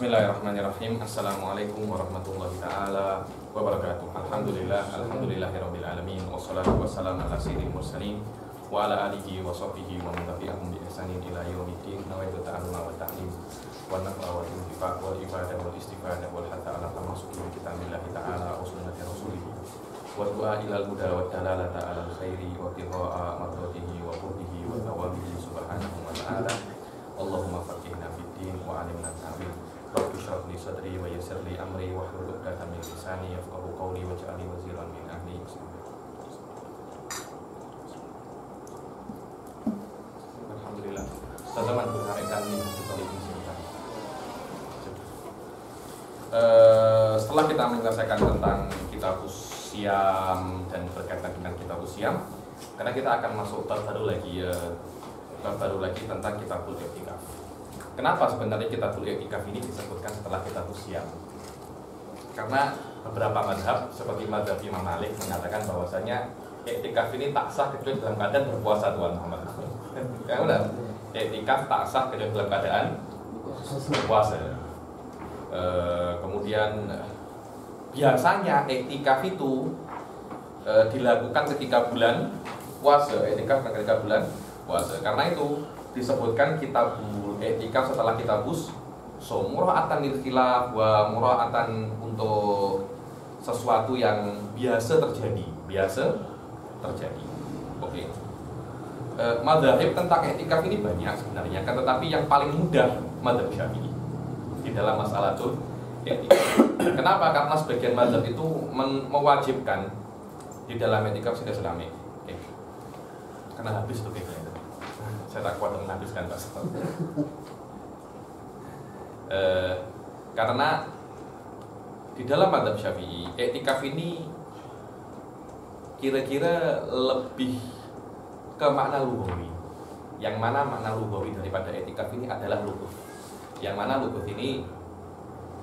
Bismillahirrahmanirrahim. Assalamualaikum warahmatullahi ta'ala wabarakatuh. Alhamdulillahirabbil alamin. Wassalatu wassalamu ala sayyidil mursalin wa ala alihi wa sahbihi wa man tabi'ahum bi ihsanin ila yaumiddin. Nawaitu ta'alluma wa ta'lim wa naf'a wa intifaq wal ibadah wal istifadah wal hatta ala tamasuki bi kitabillahi ta'ala wa sunnati rasulih wa du'a ilal huda wa dalalata ala khairi wa tiraa mardatihi wa qurbihi wa tawabihi subhanahu wa ta'ala. Allahumma faqihna fid din wa 'allimna ta'wil. Rabbi shrah li sadri wa yassir li amri wahlul 'uqdatam min lisani yafqahu qawli waj'alni waziran min ahli. Alhamdulillah. Teman-teman berharapkan ini setelah kita menyelesaikan tentang kitabus Siyam dan berkaitan dengan kitabus Siyam, karena kita akan masuk bab baru lagi tentang kitabul i'tikaf. Kenapa sebenarnya kitabul i'tikaf ini disebutkan setelah kitabus Siyam? Karena beberapa mazhab seperti mazhab Imam Malik mengatakan bahwasanya i'tikaf ini tak sah kecuali dalam keadaan berpuasa Tuhan Muhammad. Kan benar? I'tikaf tak sah kecuali dalam keadaan berpuasa. Kemudian biasanya i'tikaf itu dilakukan ketika bulan puasa. I'tikaf ketika bulan puasa. Karena itu disebutkan kitabul i'tikaf setelah kitabus shaum, mura'atan lil khilaf wa mura'atan untuk sesuatu yang biasa terjadi. Oke. Mazhab tentang i'tikaf ini banyak sebenarnya, kan, tetapi yang paling mudah mazhab Syafi'i di dalam masalah itu i'tikaf. Kenapa? Karena sebagian mazhab itu mewajibkan di dalam i'tikaf sudah selama. Oke. Karena habis tuh kayaknya. Saya tak kuat menghabiskan Pak. Karena di dalam mazhab Syafi'i i'tikaf ini kira-kira lebih ke makna lughawi. Yang mana makna lughawi daripada i'tikaf ini adalah lughuf. Yang mana lughuf ini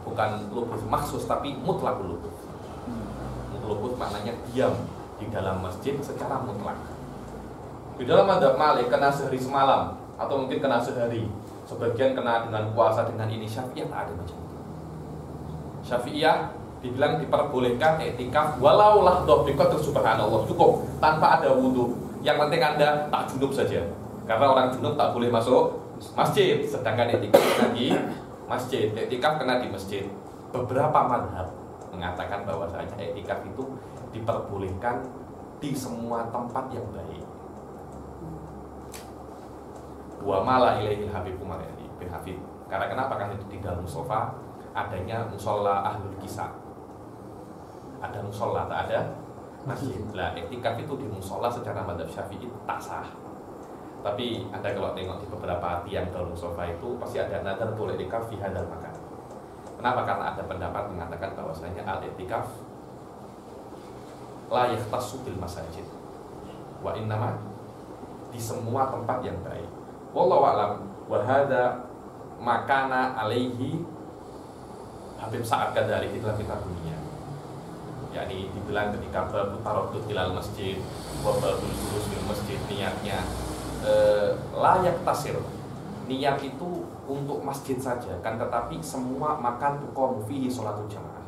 bukan lughuf maksus tapi mutlak lughuf. Lughuf maknanya diam di dalam masjid secara mutlak. Di dalam mazhab Malik kena sehari semalam atau mungkin kena sehari, sebagian kena dengan puasa dengan ini. Syafi'iyah tak ada macam itu. Syafi'iyah dibilang diperbolehkan i'tikaf walau lahdhah biqadr subhanallah, cukup tanpa ada wudu. Yang penting Anda tak junub saja. Karena orang junub tak boleh masuk masjid, sedangkan i'tikaf kena di masjid. I'tikaf kena di masjid. Beberapa mazhab mengatakan bahwasanya i'tikaf itu diperbolehkan di semua tempat yang baik. Wa mala ilaihil habib Umar bin Hafid. Karena kenapa? Karena di dalam musola adanya musola ahlul kisah. Ada musola, tak ada masjid. Lah i'tikaf itu di musola secara mazhab Syafi'i tak sah. Tapi Anda kalau tengok di beberapa tiang dalam musola itu pasti ada nazar tul i'tikaf fi hadzal makan. Kenapa? Karena ada pendapat mengatakan bahwasanya al-i'tikaf la yahtassu bil masajid wa innama di semua tempat yang baik. Wallahu a'lam wa hadza makana alaihi Habib Sa'ad kadzalik dalam kitab dunia. Yakni dibilang ketika bertaradud ilal masjid wa babul julus fil masjid, niatnya layak tasir. Niat itu untuk masjid saja, kan, tetapi semua makan tuqam fihi sholatul jamaah.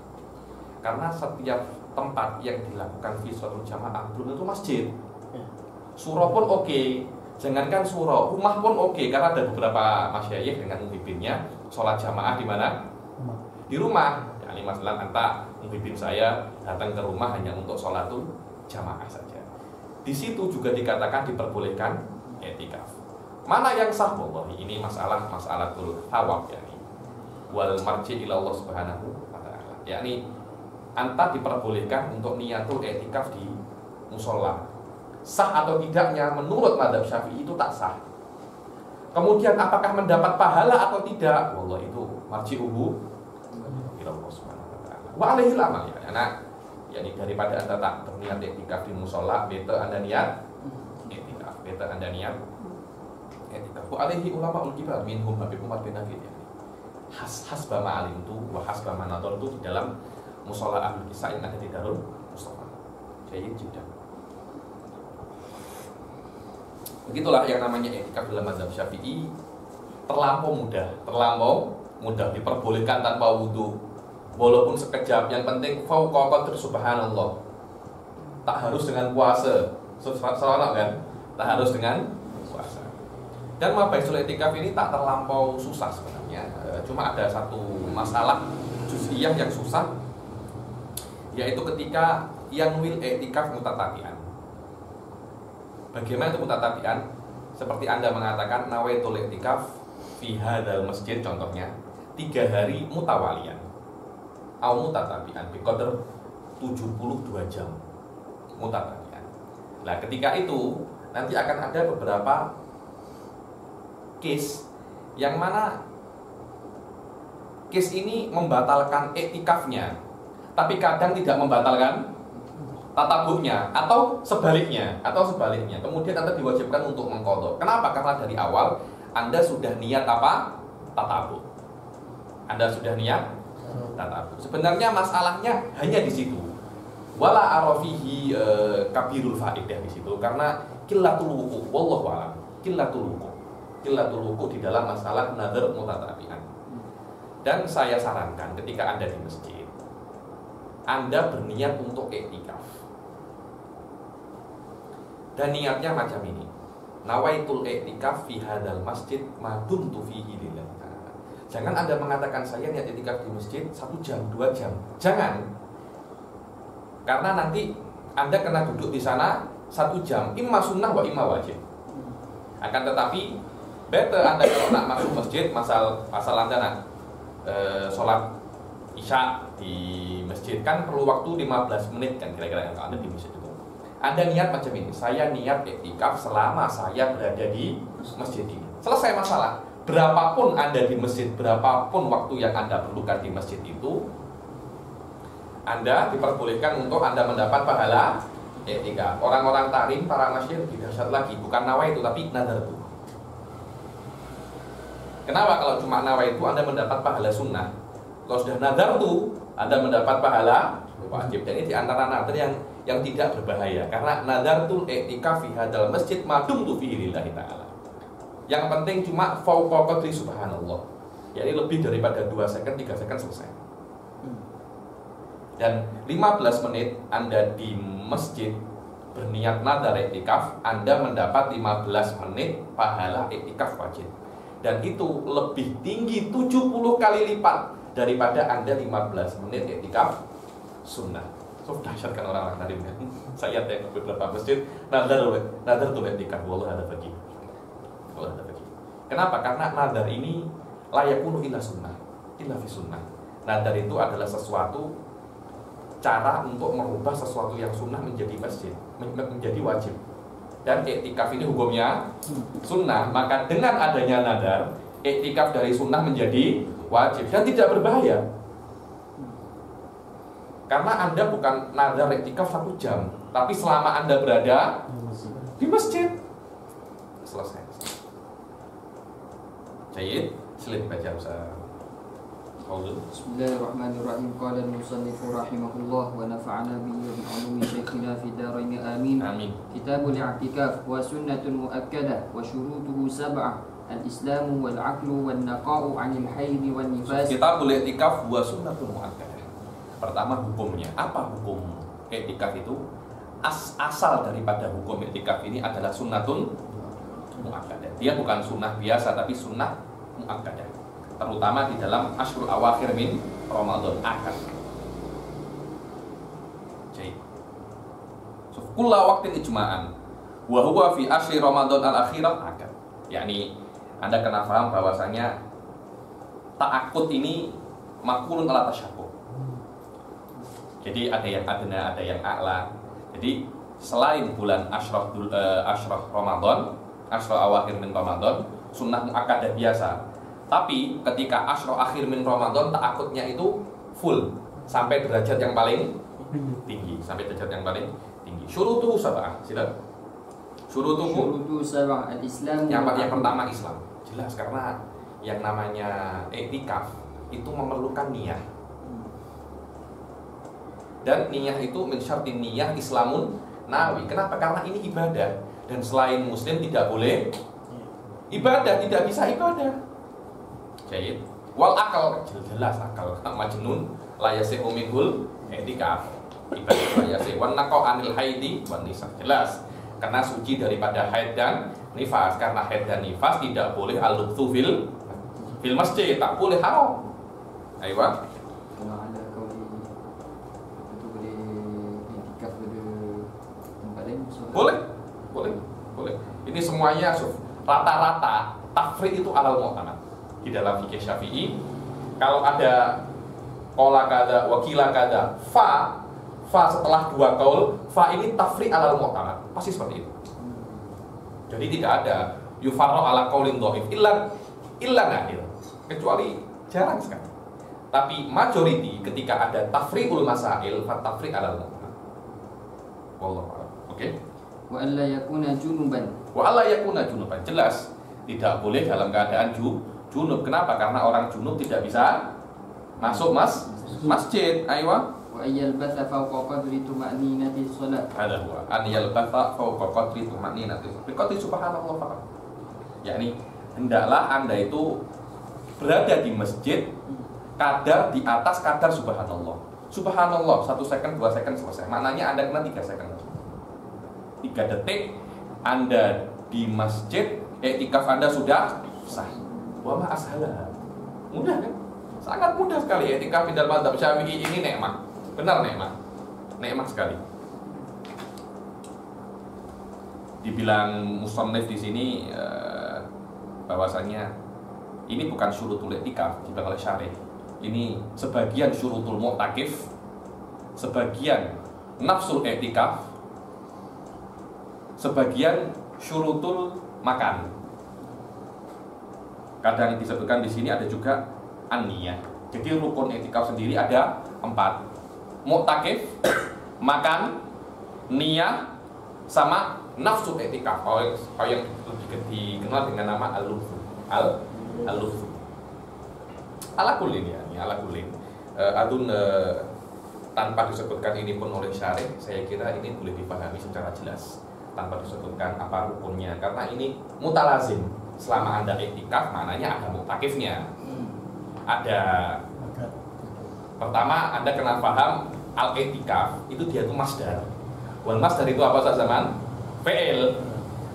Karena setiap tempat yang dilakukan fi sholatul jamaah belum tentu masjid. Surah pun oke. Jangankan surau, rumah pun oke, karena ada beberapa masyayikh dengan muhibbinnya sholat jamaah di mana? Di rumah. Yani masalah anta muhibbin saya datang ke rumah hanya untuk sholatul jamaah saja. Di situ juga dikatakan diperbolehkan i'tikaf. Mana yang sah? Wallahi ini masalatul thawab, yani wal marji ila Allah Subhanahu wa ta'ala. Yani anta diperbolehkan untuk niatul i'tikaf di musola. Sah atau tidaknya menurut mazhab Syafi'i itu tak sah. Kemudian apakah mendapat pahala atau tidak? Wallah itu marji'uhu ila Allah Subhanahu wa ta'ala. Wa alaihil amal, ya. Karena yakni daripada Anda tak berniat i'tikaf di mushola, better Anda niat i'tikaf, Wa alaihi ulama ul-kibar minhum Habib Umar bin Hafid. Hasba ma'alim itu wa hasba manador itu di dalam mushola ahlul kisah yang ada di Darul Mustafa. Jadi juga begitulah yang namanya i'tikaf dalam mazhab Syafi'i terlampau mudah, terlampau mudah, diperbolehkan tanpa wudhu, walaupun sekejap, yang penting fauqa qadr subhanallah. Tak harus dengan puasa, seronok kan? Tak harus dengan puasa. Dan mabaisul i'tikaf ini tak terlampau susah sebenarnya. Cuma ada satu masalah juz'iyah yang susah, yaitu ketika yang wil i'tikaf mutatabi'an. Bagaimana itu mutatabi'an? Seperti Anda mengatakan nawaitul i'tikaf fi hadzal masjid, contohnya 3 hari mutawalian au mutatabi'an bi qadar 72 jam mutatabi'an. Nah, ketika itu nanti akan ada beberapa case yang mana case ini membatalkan i'tikafnya, tapi kadang tidak membatalkan tatabuknya, atau sebaliknya. Kemudian Anda diwajibkan untuk mengqadha. Kenapa? Karena dari awal Anda sudah niat apa? Tatabuk. Anda sudah niat tatabuk. Sebenarnya masalahnya hanya di situ. Wala arafihi kabirul faidah di situ, karena qillatul wuqu, wallahu a'lam. Qillatul wuqu di dalam masalah nadhar mutatabi'an. Dan saya sarankan ketika Anda di masjid, Anda berniat untuk i'tikaf. Dan niatnya macam ini. Nawaitul i'tikaf fi hadzal masjid ma dumtu fihi lillahi ta'ala. Jangan Anda mengatakan saya niat i'tikaf di masjid 1 jam, 2 jam. Jangan. Karena nanti Anda kena duduk di sana 1 jam, imma sunnah wa imma wajib. Akan tetapi better Anda kalau nak masuk masjid, asal Anda nak sholat isya di masjid, kan perlu waktu 15 menit kan kira-kira yang Anda di masjid itu. Anda niat macam ini, saya niat i'tikaf selama saya berada di masjid ini. Selesai masalah. Berapapun Anda di masjid, berapapun waktu yang Anda perlukan di masjid itu, Anda diperbolehkan untuk Anda mendapat pahala i'tikaf. Orang-orang takrim, para masyhur lebih dahsyat lagi, bukan nawaitu tapi nadartu. Kenapa? Kalau cuma nawaitu Anda mendapat pahala sunnah. Kalau sudah nadartu Anda mendapat pahala wajib. Dan ini di antara nadar yang tidak berbahaya, karena nadartul i'tikaf fi hadzal masjid ma dumtu fihi lillahi ta'ala. Yang penting cuma fauqa qadri subhanallah. Jadi lebih daripada 2 second, 3 second selesai. Dan 15 menit Anda di masjid berniat nadar i'tikaf, Anda mendapat 15 menit pahala i'tikaf wajib. Dan itu lebih tinggi 70 kali lipat daripada Anda 15 menit i'tikaf sunnah. So dahsyat kan orang-orang tadi kan. Saya tengok beberapa masjid nadar tuh i'tikaf, wallah ada bagi. Kenapa? Karena nadar ini layakunu illa sunnah, illa fi sunnah. Nadar itu adalah sesuatu cara untuk merubah sesuatu yang sunnah menjadi masjid, menjadi wajib. Dan i'tikaf ini hukumnya sunnah, maka dengan adanya nadar, i'tikaf dari sunnah menjadi wajib dan tidak berbahaya. Karena Anda bukan nadar i'tikaf 1 jam, tapi selama Anda berada di masjid, selesai. Jayid, silahkan baca Ustaz. Bismillahirrahmanirrahim. Qala al-musannifu rahimahullah wa nafa'ana bihi wa bi 'ulumi syekhina fi darain amin. Amin. Kitabul i'tikaf wa sunnatun muakkadah wa syurutuhu sab'ah. Al-islamu wal 'aqlu wan naqa'u 'anil haid wan nifas. Kitabul i'tikaf wa sunnatun muakkadah. Pertama hukumnya. Apa hukum i'tikaf itu? Asal daripada hukum i'tikaf ini adalah sunnatun muakkadah. Dia bukan sunnah biasa tapi sunnah muakkadah. Terutama di dalam asyrul awakhir min Ramadan akad. Jadi, kulla waqtin ijma'an wa huwa fi asyri Ramadan al-akhirah akad. Yakni Anda kena paham bahwasanya ta'akud ini makulun ala tasyabbuh. Jadi ada yang adna, ada yang a'la. Jadi selain bulan asyraf Ramadan, asyrul awakhir min Ramadan, sunnah muakkadah biasa. Tapi ketika asyro akhir min Ramadan, ta'akudnya itu full sampai derajat yang paling tinggi, Syurutuhu sab'ah. Silakan. Syurutuhu sab'ah al-Islam. Yang pertama Islam. Jelas, karena yang namanya i'tikaf itu memerlukan niat. Dan niat itu min syartin niyah Islamun nawi. Kenapa? Karena ini ibadah, dan selain muslim tidak boleh ibadah, tidak bisa ibadah. Jadi, Wal akal, jelas akal. Majnun la yasihu minhul i'tikaf. Ibadah la yasih. Wan naqo anil haidi wan nifas. Jelas. Karena suci daripada haid dan nifas. Karena haid dan nifas tidak boleh al-lubthu fil masjid, tak boleh haram. Ayo. Kalau ada kau itu boleh iktikaf pada tempat lain. Boleh. Ini semuanya rata-rata tafrid itu alal mu'tamad. Di dalam fikih Syafi'i, kalau ada qala kada, wakila kada, fa setelah dua qaul, fa ini tafrid alal mu'tamad. Pasti seperti itu. Jadi tidak ada yufarra ala qaulin dhaif illa nadir. Kecuali jarang sekali. Tapi majority ketika ada tafri'ul masail, fa tafrid alal mu'tamad. Wallahu a'lam. Oke. Wa alla yakuna junuban. Jelas tidak boleh dalam keadaan junub. Kenapa? Karena orang junub tidak bisa masuk masjid. Aywa. Wa yalbatha fawqa qadri tuma'ninati shalah. Ada huwa an yalbatha fawqa qadri tuma'ninati. Biqadri subhanallah faqat. Yakni hendaklah Anda itu berada di masjid kadar di atas kadar subhanallah. Subhanallah 1 second, 2 second selesai. Maknanya Anda kena 3 second. 3 detik Anda di masjid, iktikaf Anda sudah sah. Wa ma ashala. Mudah kan? Sangat mudah sekali iktikaf di dalam mazhab Syafi'i ini nikmat. Benar nikmat. Nikmat sekali. Dibilang musannif di sini bahwasanya ini bukan syurutul iktikaf dibilang oleh syarih. Ini sebagian syurutul mu'takif, sebagian nafsul iktikaf, sebagian syurutul makan. Kadang disebutkan di sini ada juga an-niyah. Jadi rukun iktikaf sendiri ada 4. Mu'takif, makan, niyah, sama nafsu iktikaf. Kalau yang dikenal dengan nama al-lufzu. Al-lufzu. Ala kullin ya, ala kullin. Tanpa disebutkan ini pun oleh syarih, saya kira ini boleh dipahami secara jelas tanpa disebutkan apa rukunnya, karena ini mutalazim. Selama Anda iktikaf, maknanya ada mu'takifnya. Ada. Pertama, Anda kena paham al-iktikaf itu dia itu masdar. Wal masdar itu apa saja zaman? Fi'il.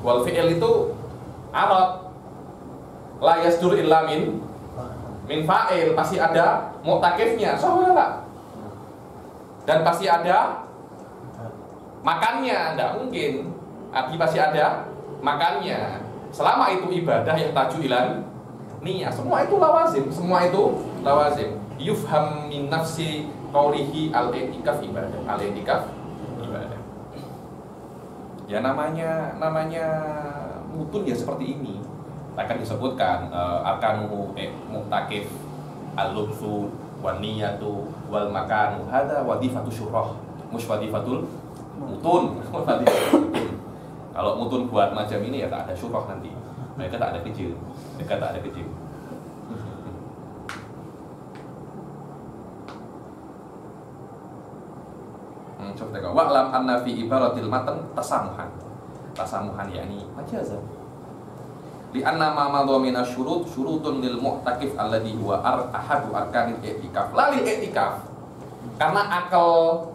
Wal fi'il itu arad. La yasdur illa min fa'il, pasti ada mu'takifnya. Soalnya dan pasti ada makannya, tidak mungkin. Arti pasti ada makannya. Selama itu ibadah yang taju ilan niyah, semua itu lawazim. Yufham min nafsi qaulihi al-i'tikaf ibadah. Al-i'tikaf ibadah. Ya namanya mutun ya seperti ini. Akan disebutkan arkanu mu'takif al-lubsu wan niyatu wal makanu hadza wadifatu syurah mush wadifatul mutun. Kalau mutun buat macam ini ya tak ada syurah nanti. Mereka tak ada kecil. Coba tengok. Wa'lam anna fi ibaratil matan tasamuhan yakni majazan. Li anna ma madha min syurutun lil mu'takif alladhi huwa ahadu arkanil i'tikaf. Lalil i'tikaf. Karena akal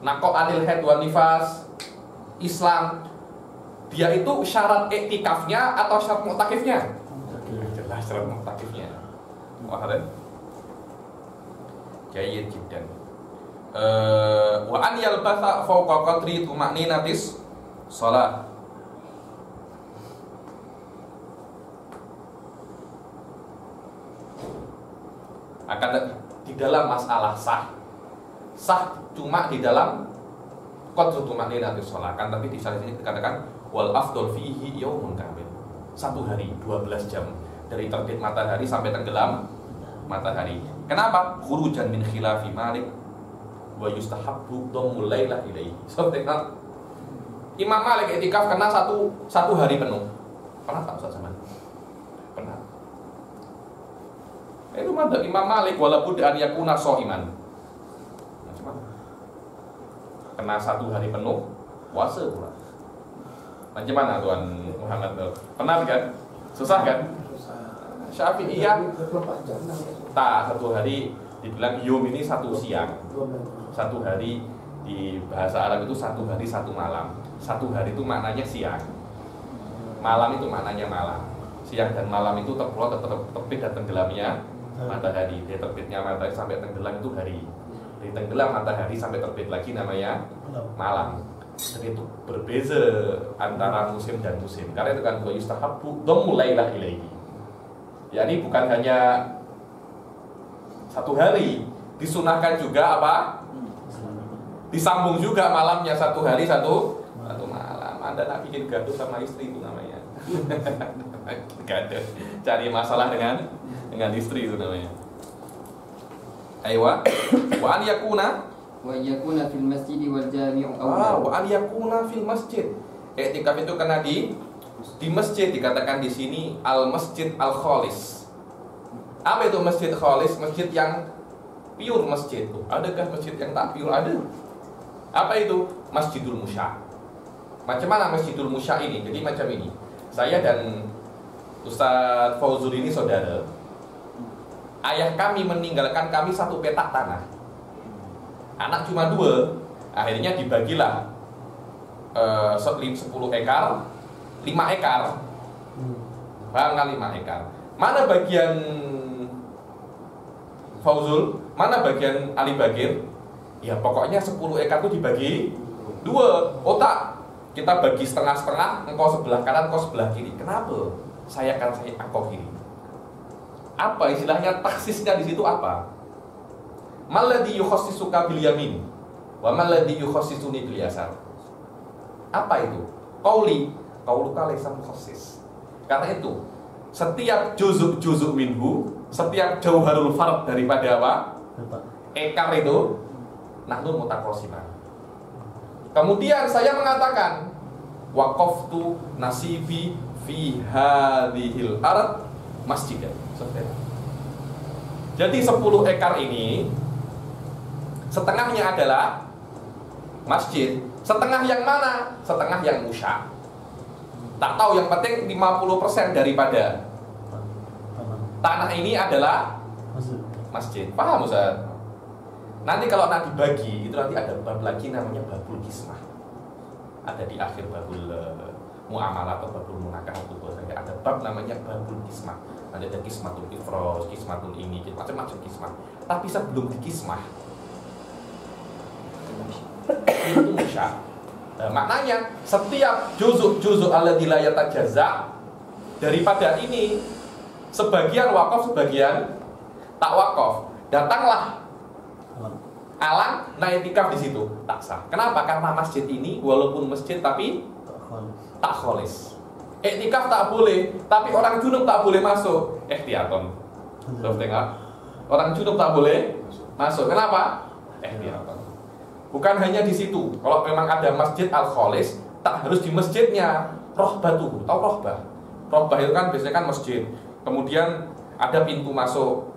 naqo anil haid wan nifas Islam dia itu syarat iktikafnya atau syarat mu'takifnya? Jelas syarat mu'takifnya. Wah, ada. Jayyid jiddan. Wa an yalbatha fawqa qadri tuma'ninatis shalah. Akan di dalam masalah sah cuma di dalam qadru tuma'ninatis shalah. Kan tapi di sana sini dikatakan wal afdal fihi yaumun kamil. 1 hari 12 jam dari terbit matahari sampai tenggelam matahari. Kenapa? Khurujan min khilafi Malik wa yustahabbu dhammul lailah ilaihi. So, Imam Malik iktikaf kena satu hari penuh. Pernah tak Ustaz zaman? Pernah. Itu madzhab Imam Malik walaupun an yakuna shaiman. Macam mana? Kena 1 hari penuh puasa pula. Macam mana Tuan Muhammad? Pernah kan? Susah kan? Syafi'iyah tak, 1 hari dibilang yom ini 1 siang, 1 hari di bahasa Arab itu 1 hari 1 malam. 1 hari itu maknanya siang, malam itu maknanya malam. Siang dan malam itu terbit dan tenggelamnya matahari. Dari terbitnya matahari sampai tenggelam itu hari. Dari tenggelam matahari sampai terbit lagi namanya malam. Jadi itu berbeza antara musim dan musim. Karena itu kan wa yustahabbu dhammul lailah ilaihi. Ya, ini bukan hanya 1 hari, disunahkan juga apa? Disambung juga malamnya 1 hari 1 malam. Anda nak bikin gaduh sama istri itu namanya. Gaduh, cari masalah dengan istri itu namanya. Aywa, wa an yakuna fil masjid wal jami'u wa an yakuna fil masjid. I'tikaf itu kena di masjid, dikatakan di sini al masjid al khalis. Apa itu masjid khalis? Masjid yang pure masjid. Adakah masjid yang tak pure? Ada. Apa itu? Masjidul Musya. Macam mana Masjidul Musya ini? Jadi macam ini. Saya dan Ustadz Fauzul ini saudara. Ayah kami meninggalkan kami 1 petak tanah. Anak cuma 2. Akhirnya dibagilah 10 ekar, 5 ekar. Bangga 5 ekar. Mana bagian Fauzul? Mana bagian Ali Bagir? Ya pokoknya 10 ekar itu dibagi 2. Otak kita bagi setengah-setengah, engkau sebelah kanan, engkau sebelah kiri. Kenapa? Saya kanan, engkau kiri. Apa istilahnya, taksisnya di situ apa? Maladhi yukhassisuka bil yamin wa maladhi yukhassisuni bil yasar. Apa itu? Qauluka laysa mukhassis. Karena itu setiap juzuk minhu, setiap jauharul fard daripada apa? Ekar itu nahnu mutaqasiman. Kemudian saya mengatakan waqaftu nasibi fi hadhil ard masjidan. Jadi 10 ekar ini setengahnya adalah masjid. Setengah yang mana? Setengah yang musya. Tak tahu, yang penting 50% daripada tanah ini adalah masjid. Paham Ustaz? Nanti kalau nanti dibagi, itu nanti ada bab lagi namanya babul kismah. Ada di akhir babul muamalah atau babul munakah atau ada bab namanya babul kismah. Ada kismatul ifros, kismatul ini, macam-macam kismah. Tapi sebelum di kismah itu musya. Maknanya setiap juzuk alladzi la yatajazza daripada ini sebagian wakaf, sebagian tak wakaf. Datanglah alang naik iktikaf di situ, tak sah. Kenapa? Karena masjid ini walaupun masjid tapi tak kholis. Iktikaf tak boleh, tapi orang junub tak boleh masuk. Ihtiyatan. Tengok. Orang junub tak boleh masuk. Kenapa? Ihtiyatan. Bukan hanya di situ. Kalau memang ada masjid al-kholis, tak harus di masjidnya. Rohbatuh, tahu rohbah? Rohbah itu kan biasanya kan masjid. Kemudian ada pintu masuk.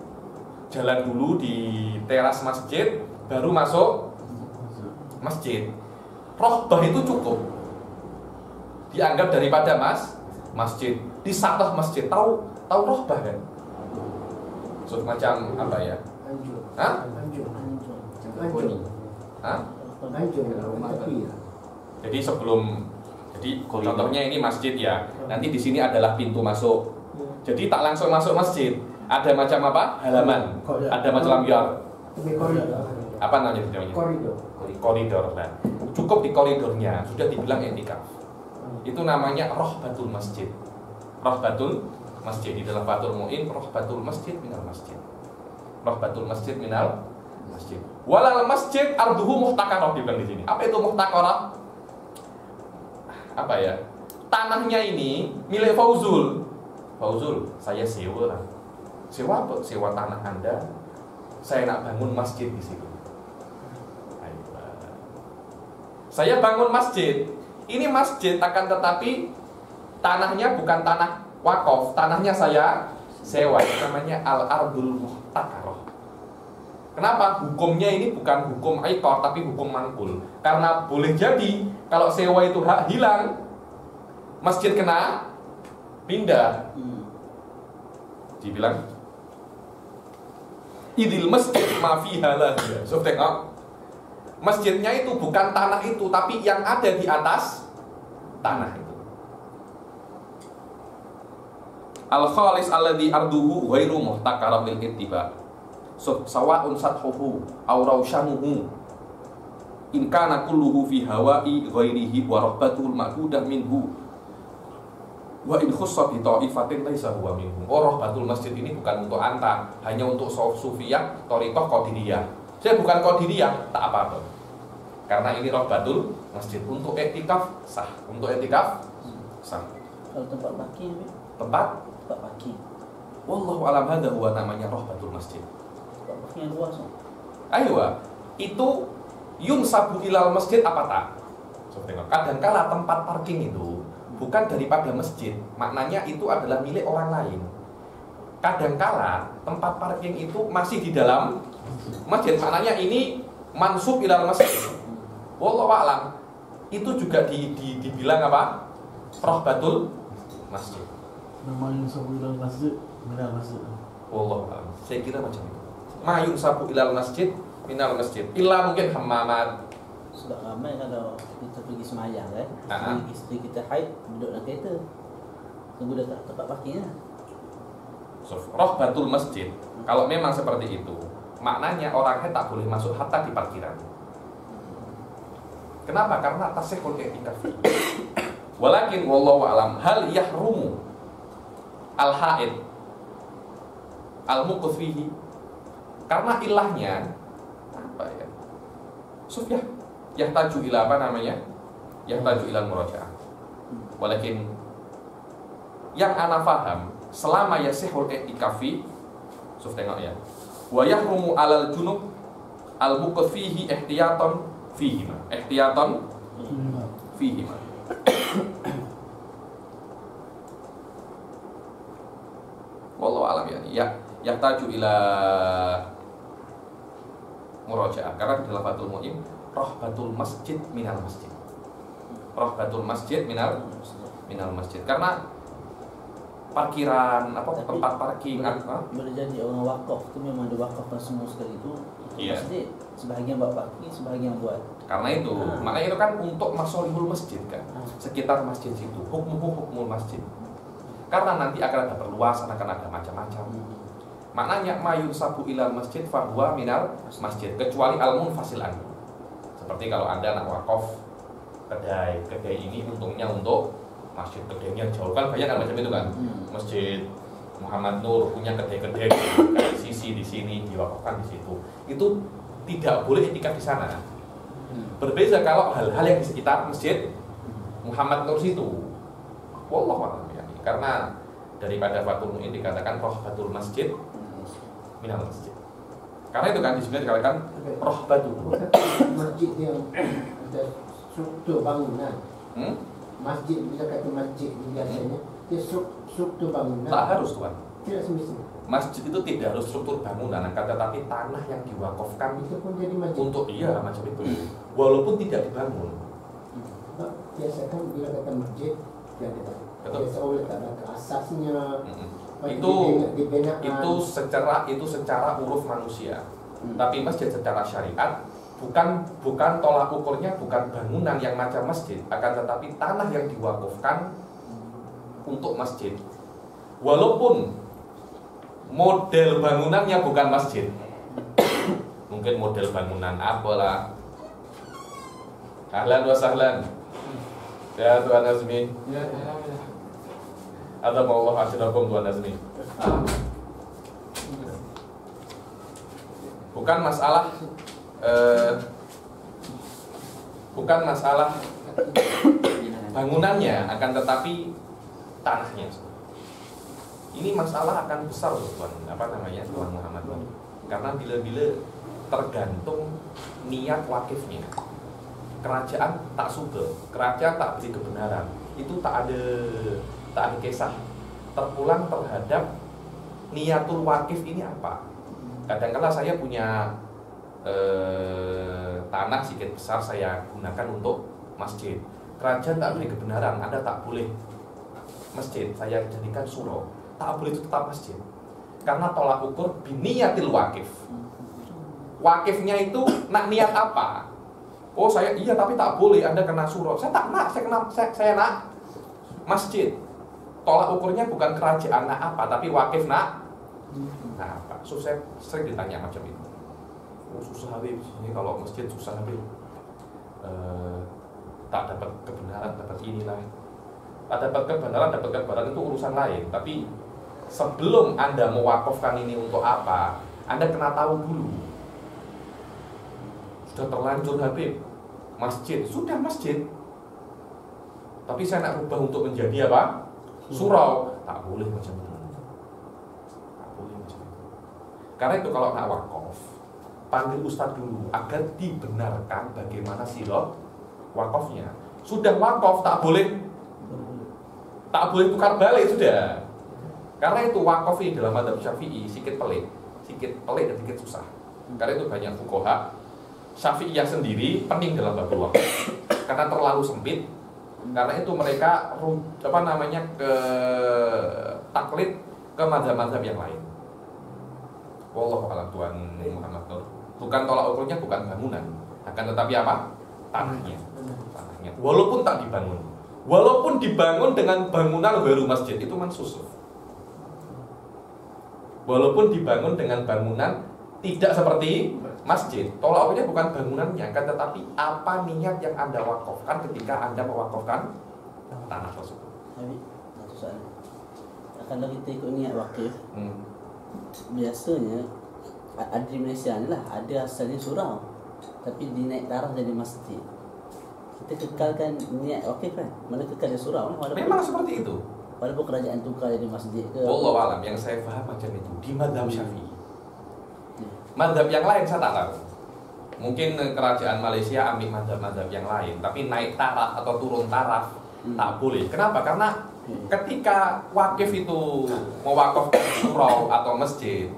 Jalan dulu di teras masjid, baru masuk masjid. Rohbah itu cukup dianggap daripada masjid. Di satah masjid, tahu rohbah kan? So, macam apa ya? Hah? Hah? Jadi contohnya ini masjid ya. Nanti di sini adalah pintu masuk. Jadi tak langsung masuk masjid. Ada macam apa? Halaman. Ada macam yard. Apa namanya? Koridor. Nah, cukup di koridornya sudah dibilang i'tikaf. Itu namanya rohbatul masjid. Rohbatul masjid di dalam Fathul Mu'in, rohbatul masjid minal masjid. Rohbatul masjid minal masjid. Walal masjid arduhu muhtakarah dibilang di sini. Apa itu muhtakarah? Apa ya? Tanahnya ini milik Fauzul. Fauzul, saya sewa lah. Sewa apa? Sewa tanah Anda. Saya nak bangun masjid di situ. Saya bangun masjid. Ini masjid akan tetapi tanahnya bukan tanah wakaf, tanahnya saya sewa. Namanya al-ardul muhtakarah. Kenapa? Hukumnya ini bukan hukum aikor tapi hukum mangkul. Karena boleh jadi kalau sewa itu hak hilang, masjid kena pindah. Dibilang idil masjid ma fiha lahiya. So tengok, masjidnya itu bukan tanah itu, tapi yang ada di atas tanah itu. Al-khalis alladhi arduhu ghairu muhtaqarab lil ittiba. Sawa'un sathuhu aw rawshanuhu in kana kulluhu fi hawa'i ghairihi wa rahbatul ma'budah minhu wa in khussa bi ta'ifatin laisa huwa minhum. Rahbatul masjid ini bukan untuk anta, hanya untuk sufiyah, thariqah, qadiriyah. Saya bukan qadiriyah, tak apa-apa. Karena ini rahbatul masjid untuk i'tikaf sah, untuk i'tikaf sah. Kalau tempat parkir, Tempat parkir. wallahu alam hadza huwa namanya rahbatul masjid. Tempat parkir yang luas. Aywa, itu yunsabu ilal masjid apa tak? So, tengok, kadangkala tempat parking itu bukan daripada masjid, maknanya itu adalah milik orang lain. Kadangkala tempat parking itu masih di dalam masjid, maknanya ini mansub ilal masjid. Wallahu a'lam. Itu juga dibilang apa? Rahbatul masjid. Nama yunsabu ilal masjid minal masjid. Wallahu a'lam. Saya kira macam itu. Ma yunsabu ilal masjid minal masjid. Illa mungkin hammamat. Sebab ramai kalau kita pergi semayang kan, isteri kita haid, duduk dalam kereta, tunggu dekat tempat parkirnya. So, rahbatul masjid, kalau memang seperti itu, maknanya orang haid tak boleh masuk hatta di parkiran. Kenapa? Karena tasihul i'tikaf. Walakin wallahu alam hal yahrumu al haid al muqth fihi, karena ilahnya apa ya? Sufyah yahtaju ila apa namanya? Yahtaju ila murajaah. Walakin yang ana faham, selama yasihul i'tikafi, suf tengok ya. Wa yahrumu alal junub al muqth fihi ihtiyatan fihi ma. Ihtiyatan fihi ma. Wallahu alam ya. Yahtaju ila murajaah, karena di lafadzul mu'im rahbatul masjid minal masjid. Rahbatul masjid minal masjid. Karena parkiran apa tempat parking boleh jadi orang wakaf tu memang ada wakafkan semua sekali itu iya. Masjid sebahagian buat parking, sebahagian buat. Karena itu, makanya itu kan untuk masolihul masjid kan, sekitar masjid situ, hukmul masjid. Karena nanti akan ada perluasan, akan ada macam-macam. Maknanya mayun sabu ilal masjid fahuwa minal masjid, kecuali al-munfasil anhu. Seperti kalau Anda nak wakaf kedai ini untungnya untuk masjid, kedainya jauh kan banyak kan macam itu kan. Masjid Muhammad Nur punya kedai-kedai di sisi di sini diwakafkan di situ. Itu tidak boleh i'tikaf di sana. Berbeda kalau hal-hal yang di sekitar masjid Muhammad Nur situ. Wallahu a'lam ya. Karena daripada Fatul Mu'in dikatakan rahbatul masjid minal masjid. Karena itu kan di sini dikatakan rahbatul masjid yang ada struktur bangunan. Masjid, bila kata masjid biasanya dia struktur bangunan. Tak harus tuan. Tidak semestinya. Masjid itu tidak harus struktur bangunan, akan tetapi tanah yang diwakafkan Itu pun jadi masjid. untuk iya macam itu. Walaupun tidak dibangun. Biasakan bila kata masjid dia ada. Betul. Biasa oleh tak ada ke asasnya. Itu secara uruf manusia. Tapi masjid secara syariat bukan tolak ukurnya bukan bangunan yang macam masjid, akan tetapi tanah yang diwakafkan untuk masjid. Walaupun model bangunannya bukan masjid. Mungkin model bangunan apalah. Ahlan wa sahlan. Ya Tuan Azmi. Ya, alhamdulillah. Adamallahu asyirakum Tuan Azmi. Bukan masalah bangunannya, akan tetapi tanahnya. Ini masalah akan besar loh Tuan, Tuan Muhammad. Karena bila-bila tergantung niat wakifnya. Kerajaan tak suka, kerajaan tak beri kebenaran, itu tak ada kisah. Terpulang terhadap niatul wakif ini apa? Kadang-kala saya punya tanah sedikit besar saya gunakan untuk masjid. Kerajaan tak beri kebenaran, Anda tak boleh masjid, saya jadikan surau. Tak boleh itu tetap masjid. karena tolak ukur biniyatil wakif. Wakifnya itu nak niat apa? Oh saya iya tapi tak boleh, Anda kena surau. Saya tak nak, saya nak masjid. Tolak ukurnya bukan kerajaan nak apa, tapi wakif nak apa? So saya sering ditanya macam itu. Oh susah Habib, ini kalau masjid susah Habib. Tak dapat kebenaran, dapat inilah. Tak dapat kebenaran itu urusan lain. Tapi sebelum Anda mewakafkan ini untuk apa, Anda kena tahu dulu. Sudah terlanjur Habib, masjid, sudah masjid. Tapi saya nak rubah untuk menjadi apa? Surau. Tak boleh macam itu. Tak boleh macam itu. Karena itu kalau nak wakaf, panggil ustadz dulu agar dibenarkan bagaimana sirah wakafnya. Sudah wakaf tak boleh tukar balik sudah. Karena itu wakaf ini dalam mazhab Syafi'i sedikit pelik dan sedikit susah. Karena itu banyak fuqaha Syafi'iyah sendiri pening dalam bab wakaf karena terlalu sempit. Karena itu mereka ke taklid ke mazhab-mazhab yang lain. Wallahu a'lam. Tuan Muhammad Nur. Bukan tolak ukurnya bukan bangunan, akan tetapi apa? Tanahnya. Walaupun tak dibangun. Walaupun dibangun dengan bangunan baru masjid itu mansus. Walaupun dibangun dengan bangunan tidak seperti masjid, tolak ukurnya bukan bangunannya, akan tetapi apa niat yang Anda wakafkan ketika Anda mewakafkan tanah tersebut. Kalau kita ikut niat wakif, biasanya ada di Malaysia ni lah, ada asalnya surau, tapi dinaik taraf jadi masjid. Kita kekalkan niat wakif kan, mana kekal di surau lah. Memang seperti itu. Walaupun kerajaan tukar jadi masjid ke. Wallahu alam, yang saya faham macam itu di mazhab Syafi'i. Mazhab yang lain saya tak tahu. Mungkin kerajaan Malaysia ambil mazhab-mazhab yang lain, tapi naik taraf atau turun taraf tak boleh. Kenapa? Karena ketika wakif itu mewakafkan surau atau masjid,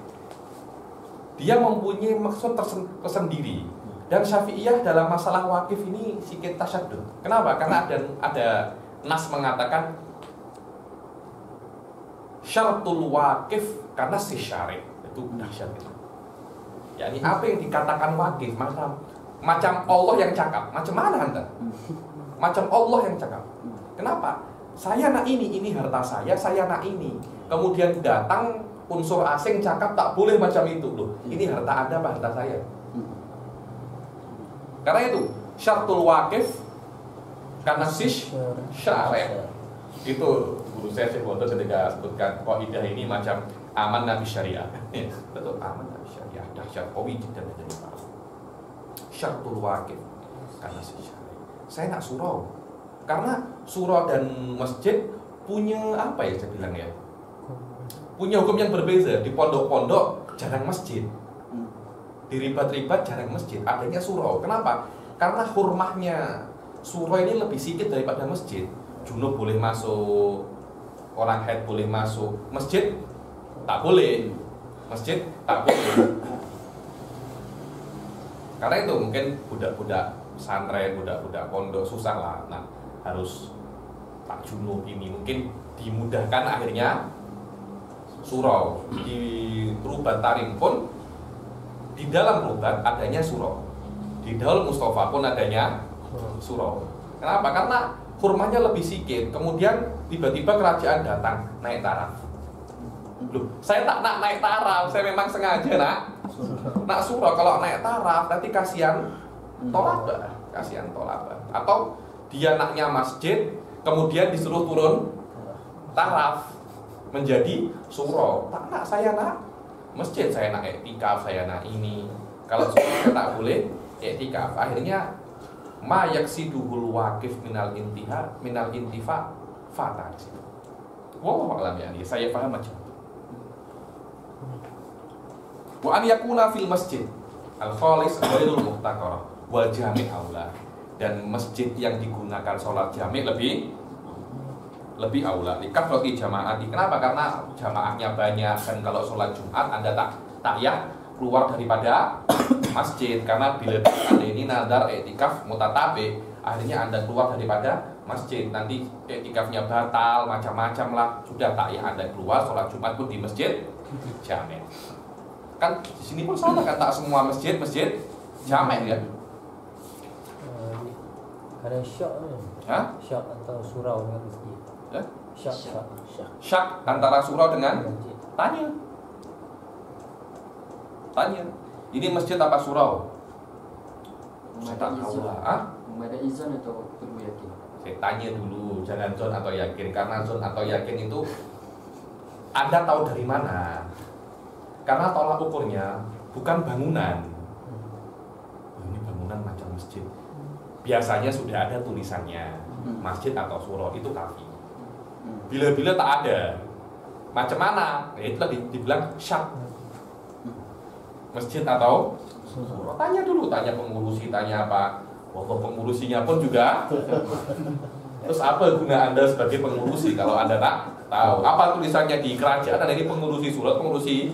dia mempunyai maksud tersendiri. Dan Syafi'iyah dalam masalah wakif ini sedikit tasyadud. Kenapa? Karena ada nas mengatakan syaratul wakif karena si syari' itu dahsyat itu. Yani apa yang dikatakan wakif macam Allah yang cakap. Macam mana Anda? Macam Allah yang cakap. Kenapa? Saya nak ini harta saya nak ini. Kemudian datang unsur asing cakap tak boleh macam itu loh. Ini harta Anda apa harta saya? Karena itu syaratul wakif karena sis syari'. Itu guru saya Syekh Bondo ketika sebutkan kaidah ini macam aman nabi syariah. Betul, aman nabi syariah. Dahsyat qawi dan menjadi parah. Syaratul wakif karena sis syari'. Saya nak surau. Karena surau dan masjid punya apa ya saya bilang ya? Punya hukum yang berbeza. Di pondok-pondok jarang masjid. Di ribat-ribat jarang masjid, adanya surau. Kenapa? Karena hurmahnya surau ini lebih sedikit daripada masjid. Junub boleh masuk, orang haid boleh masuk, masjid tak boleh. Masjid tak boleh. Karena itu mungkin budak-budak pesantren, budak-budak pondok susah lah. Nah, harus tak junub ini mungkin dimudahkan akhirnya surau. Di Rubat Tarim pun di dalam Rubat adanya surau. Di Daul Mustafa pun adanya surau. Kenapa? Karena hurmahnya lebih sedikit. Kemudian tiba-tiba kerajaan datang naik taraf. Loh, saya tak nak naik taraf, saya memang sengaja nak surau. Kalau naik taraf nanti kasihan tolaba, Atau dia naknya masjid, kemudian disuruh turun taraf menjadi surau. Tak nak, saya nak masjid, saya nak iktikaf, saya nak ini. Kalau surau saya tak boleh iktikaf. Akhirnya ma yaksiduhul wakif minal intifa fata di situ. Wallahu a'lam ya. Saya paham macam itu. Wa an yakuna fil masjid al-khalis ghairul muhtaqarah wal jami' aula. Dan masjid yang digunakan sholat jami' lebih aula. Likafrati jamaah. Kenapa? Karena jamaahnya banyak dan kalau sholat Jumat Anda tak keluar daripada masjid. Karena bila Anda ini nadar i'tikaf mutatabi, akhirnya Anda keluar daripada masjid. Nanti i'tikafnya batal, macam-macam lah. Sudah tak Anda keluar, sholat Jumat pun di masjid jamek. Kan di sini pun sama kan, tak semua masjid jamek ya. Ada syak ni. Hah? Syak atau surau dengan masjid. Ya? Syak. Syak antara surau dengan Masjid. tanya. Ini masjid apa surau? Saya tak tahu lah. Ah? Memadai zon atau perlu yakin? Saya tanya dulu, jangan zon atau yakin. Karena zon atau yakin itu Anda tahu dari mana? Karena tolak ukurnya bukan bangunan. Ini bangunan macam masjid. Biasanya sudah ada tulisannya masjid atau surau, itu kafi. Bila-bila tak ada, macam mana? Ya itulah dibilang syak. Masjid atau surau. Tanya dulu, tanya pengurusi, tanya apa. Waktu pengurusinya pun juga. Terus apa guna Anda sebagai pengurusi kalau Anda tak tahu? Apa tulisannya di kerajaan? Ada ini pengurusi surau, pengurusi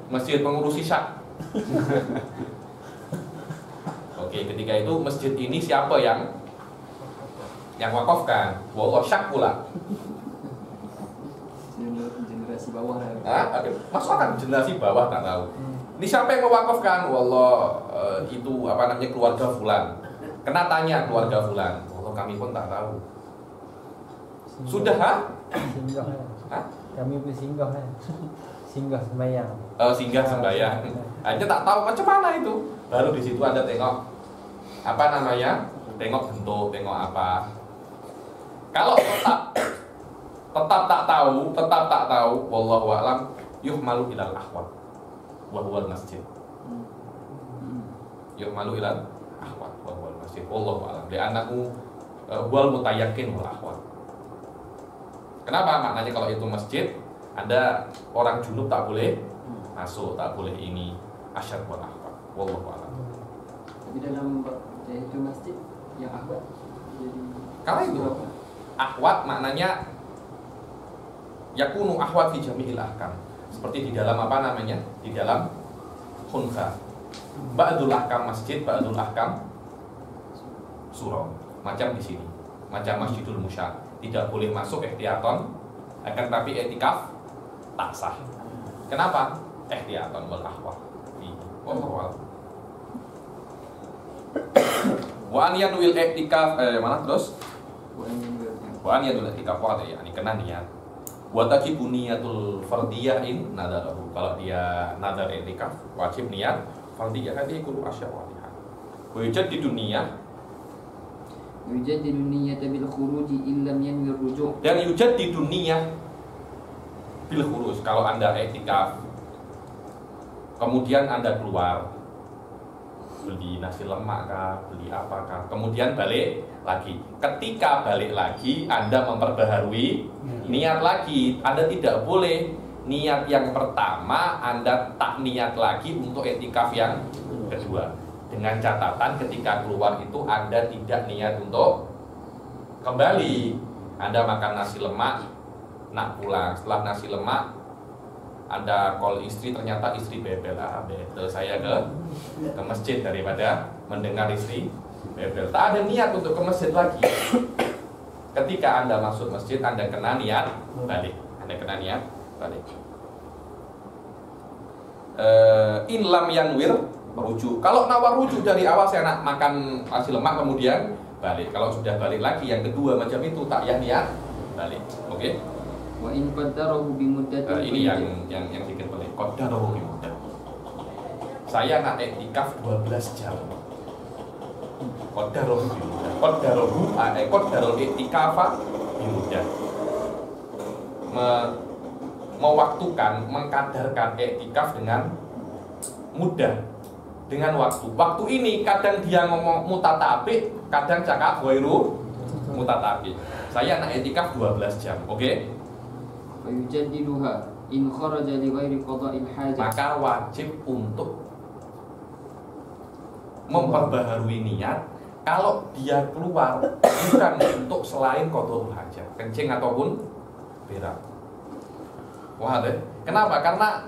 masjid, pengurusi syak. Oke, ketika itu masjid ini siapa yang wakafkan? Wallah syak pula. Generasi bawah lah. Oke. Masuk kan generasi bawah tak tahu. Ini siapa yang mewakafkan? Wallah itu apa namanya keluarga fulan. Kena tanya keluarga fulan. Wallah kami pun tak tahu. Sudah ha? Singgah kan. Hah? Kami pun singgah kan. Singgah sembahyang. Singgah sembahyang. Anda tak tahu macam mana itu. Baru di situ Anda tengok apa namanya? Tengok bentuk, tengok apa. Kalau tetap tak tahu, wallahu a'lam, yuhmalu ilal ahwat wa huwal masjid. Yuhmalu ilal ahwat wa huwal masjid. Wallahu a'lam. Li'annahu huwal mutayakkin wal ahwat. Kenapa? Maknanya kalau itu masjid, Anda orang junub tak boleh masuk, tak boleh ini asyad wal ahwat. Wallahu a'lam. Tapi dalam itu masjid yang ahwat jadi Karena itu ahwat maknanya yakunu ahwat fi jami'il ahkam. Seperti di dalam apa namanya? Di dalam khunsa. Ba'dul ahkam masjid, ba'dul ahkam surau. Macam di sini. Macam Masjidul Musyad. Tidak boleh masuk ihtiyaton, akan tapi i'tikaf tak sah. Kenapa? Ihtiyaton wal ahwat. Wallahu a'lam. Wa an yanwil i'tikaf mana terus? Wa an yanwil i'tikaf ya, ini kena niat. Wa tajibu niyatul fardiyah in nadarahu. Kalau dia nadar i'tikaf wajib niat fardiyah hadi kullu asyawatiha. Wa yujaddidu di dunia bil khuruji illam yanwi ruju'. dan yujaddidu di dunia bil khuruj. Kalau Anda i'tikaf kemudian Anda keluar beli nasi lemak kah, beli apakah, kemudian balik lagi. Ketika balik lagi, Anda memperbaharui niat lagi. Anda tidak boleh niat yang pertama, Anda tak niat lagi untuk i'tikaf yang kedua. Dengan catatan ketika keluar itu Anda tidak niat untuk kembali. Anda makan nasi lemak, nak pulang. Setelah nasi lemak, Anda call istri, ternyata istri bebel. Betul, saya ke masjid daripada mendengar istri bebel. Tak ada niat untuk ke masjid lagi. Ketika Anda masuk masjid, Anda kena niat balik. In lam yanwir merujuk. Kalau nawar rujuk dari awal, saya nak makan nasi lemak kemudian balik. Kalau sudah balik lagi yang kedua macam itu, tak ya niat balik. Oke? Wa in qaddarahu bi muddatin. Ini yang dikit boleh. Qaddarahu bi muddat. Saya nak i'tikaf 12 jam. Qaddarahu bi muddat. Qaddarul i'tikafa bi muddat. Mewaktukan, mengkadarkan i'tikaf dengan mudah, dengan waktu. Waktu ini kadang dia ngomong mutatabi, kadang cakap ghairu mutatabi. Saya nak i'tikaf 12 jam, oke? Wa yujaddiduha in kharaja li ghairi qada'il hajah. Maka wajib untuk memperbaharui niat kalau dia keluar bukan untuk selain qada'ul hajah, kencing ataupun berak. Wah, deh. Kenapa? Karena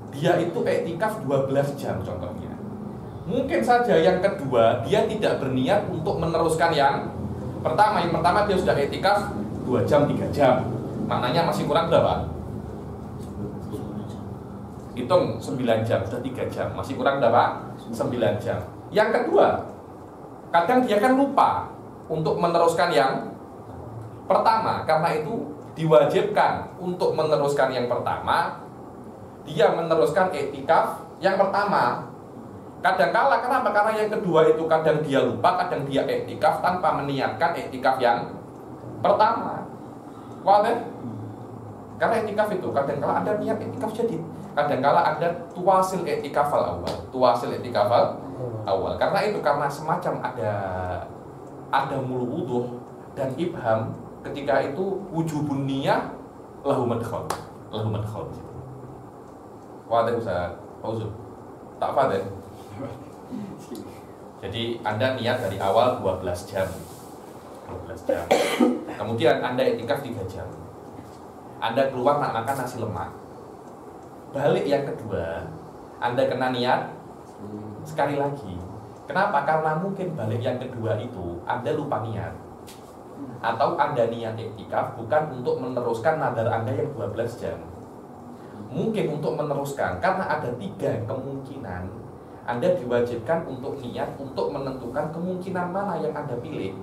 dia itu i'tikaf 12 jam contohnya. Mungkin saja yang kedua dia tidak berniat untuk meneruskan yang pertama. Yang pertama dia sudah i'tikaf 2 jam, 3 jam. Maknanya masih kurang berapa? Hitung 9 jam, sudah 3 jam. Masih kurang berapa? 9 jam. Yang kedua, kadang dia kan lupa untuk meneruskan yang pertama. Karena itu diwajibkan untuk meneruskan yang pertama. Dia meneruskan iktikaf yang pertama. Kadangkala kenapa? Karena yang kedua itu kadang dia lupa, kadang dia iktikaf tanpa meniatkan iktikaf yang pertama. Wadah? Karena iktikaf itu kadangkala ada niat iktikaf jadid, kadangkala ada tuwasil iktikafal awal, tuwasil iktikafal awal. Karena itu karena semacam ada mulu wuduh dan ibham, ketika itu wujubun niyah lahu madkhal. Wadah Ustaz Fauzul? Tak wadah? Jadi Anda niat dari awal 12 jam. Kemudian Anda iktikaf 3 jam. Anda keluar nak makan nasi lemak. Balik yang kedua, Anda kena niat sekali lagi. Kenapa? Karena mungkin balik yang kedua itu Anda lupa niat. Atau Anda niat iktikaf bukan untuk meneruskan nadar Anda yang 12 jam. Mungkin untuk meneruskan, karena ada 3 kemungkinan. Anda diwajibkan untuk niat untuk menentukan kemungkinan mana yang Anda pilih.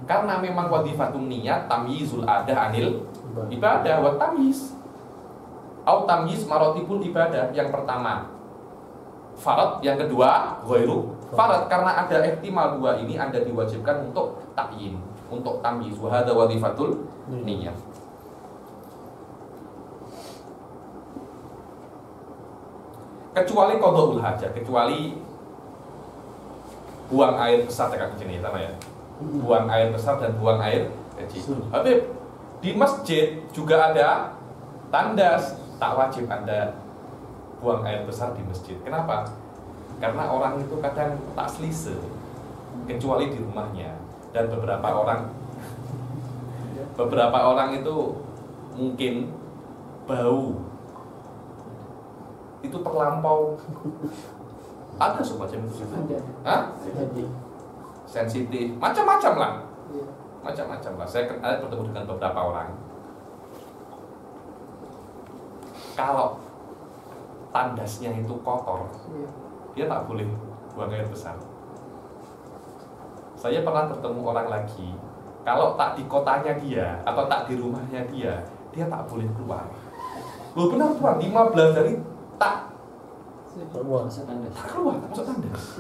Karena memang wadifatun niat tamyizul adah anil ibadah wa tamyiz. Au tamyiz marotibul ibadah. Yang pertama farad, yang kedua ghairu farad. Karena ada ihtimal 2 ini, Anda diwajibkan untuk takyin, untuk tamyiz. Wa hadza wadifatul niyat. Kecuali qadhaul hajah, kecuali buang air besar dekat sini sama ya. Buang air besar dan buang air kecil. Habib, di masjid juga ada tandas, tak wajib Anda buang air besar di masjid. Kenapa? Karena orang itu kadang tak selise, kecuali di rumahnya. Dan beberapa orang itu mungkin bau itu terlampau. Ada semacam itu. Hah? Sensitif, macam-macam lah. Macam-macam lah. Saya bertemu dengan beberapa orang. Kalau tandasnya itu kotor, dia tak boleh buang air besar. Saya pernah bertemu orang lagi, kalau tak di kotanya dia atau tak di rumahnya dia tak boleh keluar. Loh benar tuan, 15 hari tak keluar, tak masuk tandas.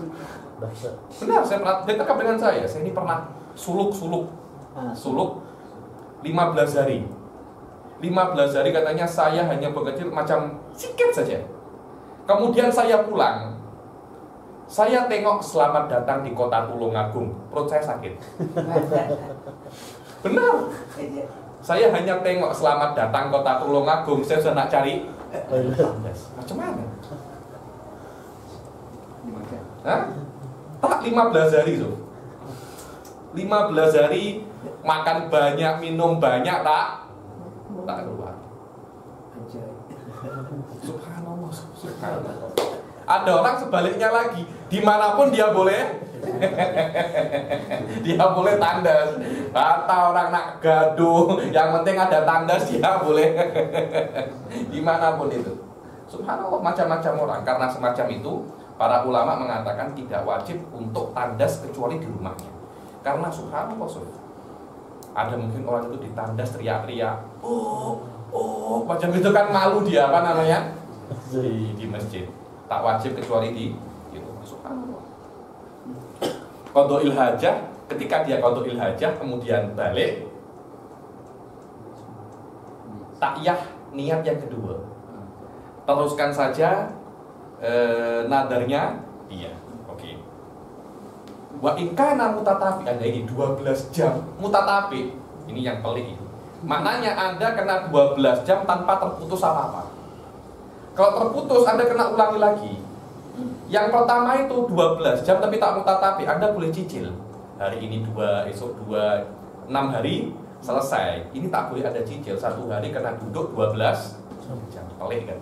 Benar, saya pernah, dia tekap dengan saya ini pernah suluk 15 hari. 15 hari katanya saya hanya bekerja macam sikit saja. Kemudian saya pulang, saya tengok selamat datang di kota Tulungagung, perut saya sakit. Benar. Saya hanya tengok selamat datang kota Tulungagung, saya sudah nak cari macam mana? Hah? Tak 15 hari tuh. 15 hari makan banyak, minum banyak, tak keluar. Subhanallah. Ada orang sebaliknya lagi, dimanapun dia boleh tandas. Kata orang nak gaduh, yang penting ada tandas dia boleh. Dimanapun itu. Subhanallah, macam-macam orang. Karena semacam itu, para ulama mengatakan tidak wajib untuk tandas kecuali di rumahnya. Karena subhanallah, ada mungkin orang itu ditandas teriak-teriak, macam itu kan malu dia, apa namanya, di masjid. Tak wajib kecuali di itu. Subhanallah. Qadha'il hajah, ketika dia qadha'il hajah kemudian balik, takyah niat yang kedua. Teruskan saja nadarnya dia. Oke. Wa in kana mutatabi, Anda ini 12 jam mutatabi. Ini yang pelik itu. Maknanya Anda kena 12 jam tanpa terputus apa-apa. Kalau terputus Anda kena ulangi lagi. Yang pertama itu 12 jam tapi tak mutatabi, Anda boleh cicil. Hari ini 2, esok 2, 6 hari selesai. Ini tak boleh ada cicil. 1 hari kena duduk 12 jam. Pelik kan?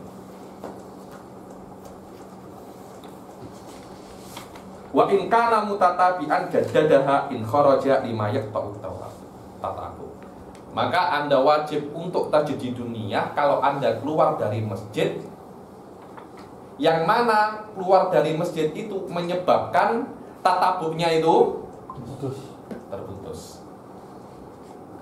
Wa in kana mutatabi'an jaddadaha in kharaja lima yaqta'u tatabu. maka Anda wajib untuk tajdidun niyah kalau Anda keluar dari masjid, yang mana keluar dari masjid itu menyebabkan tatabuknya itu terputus.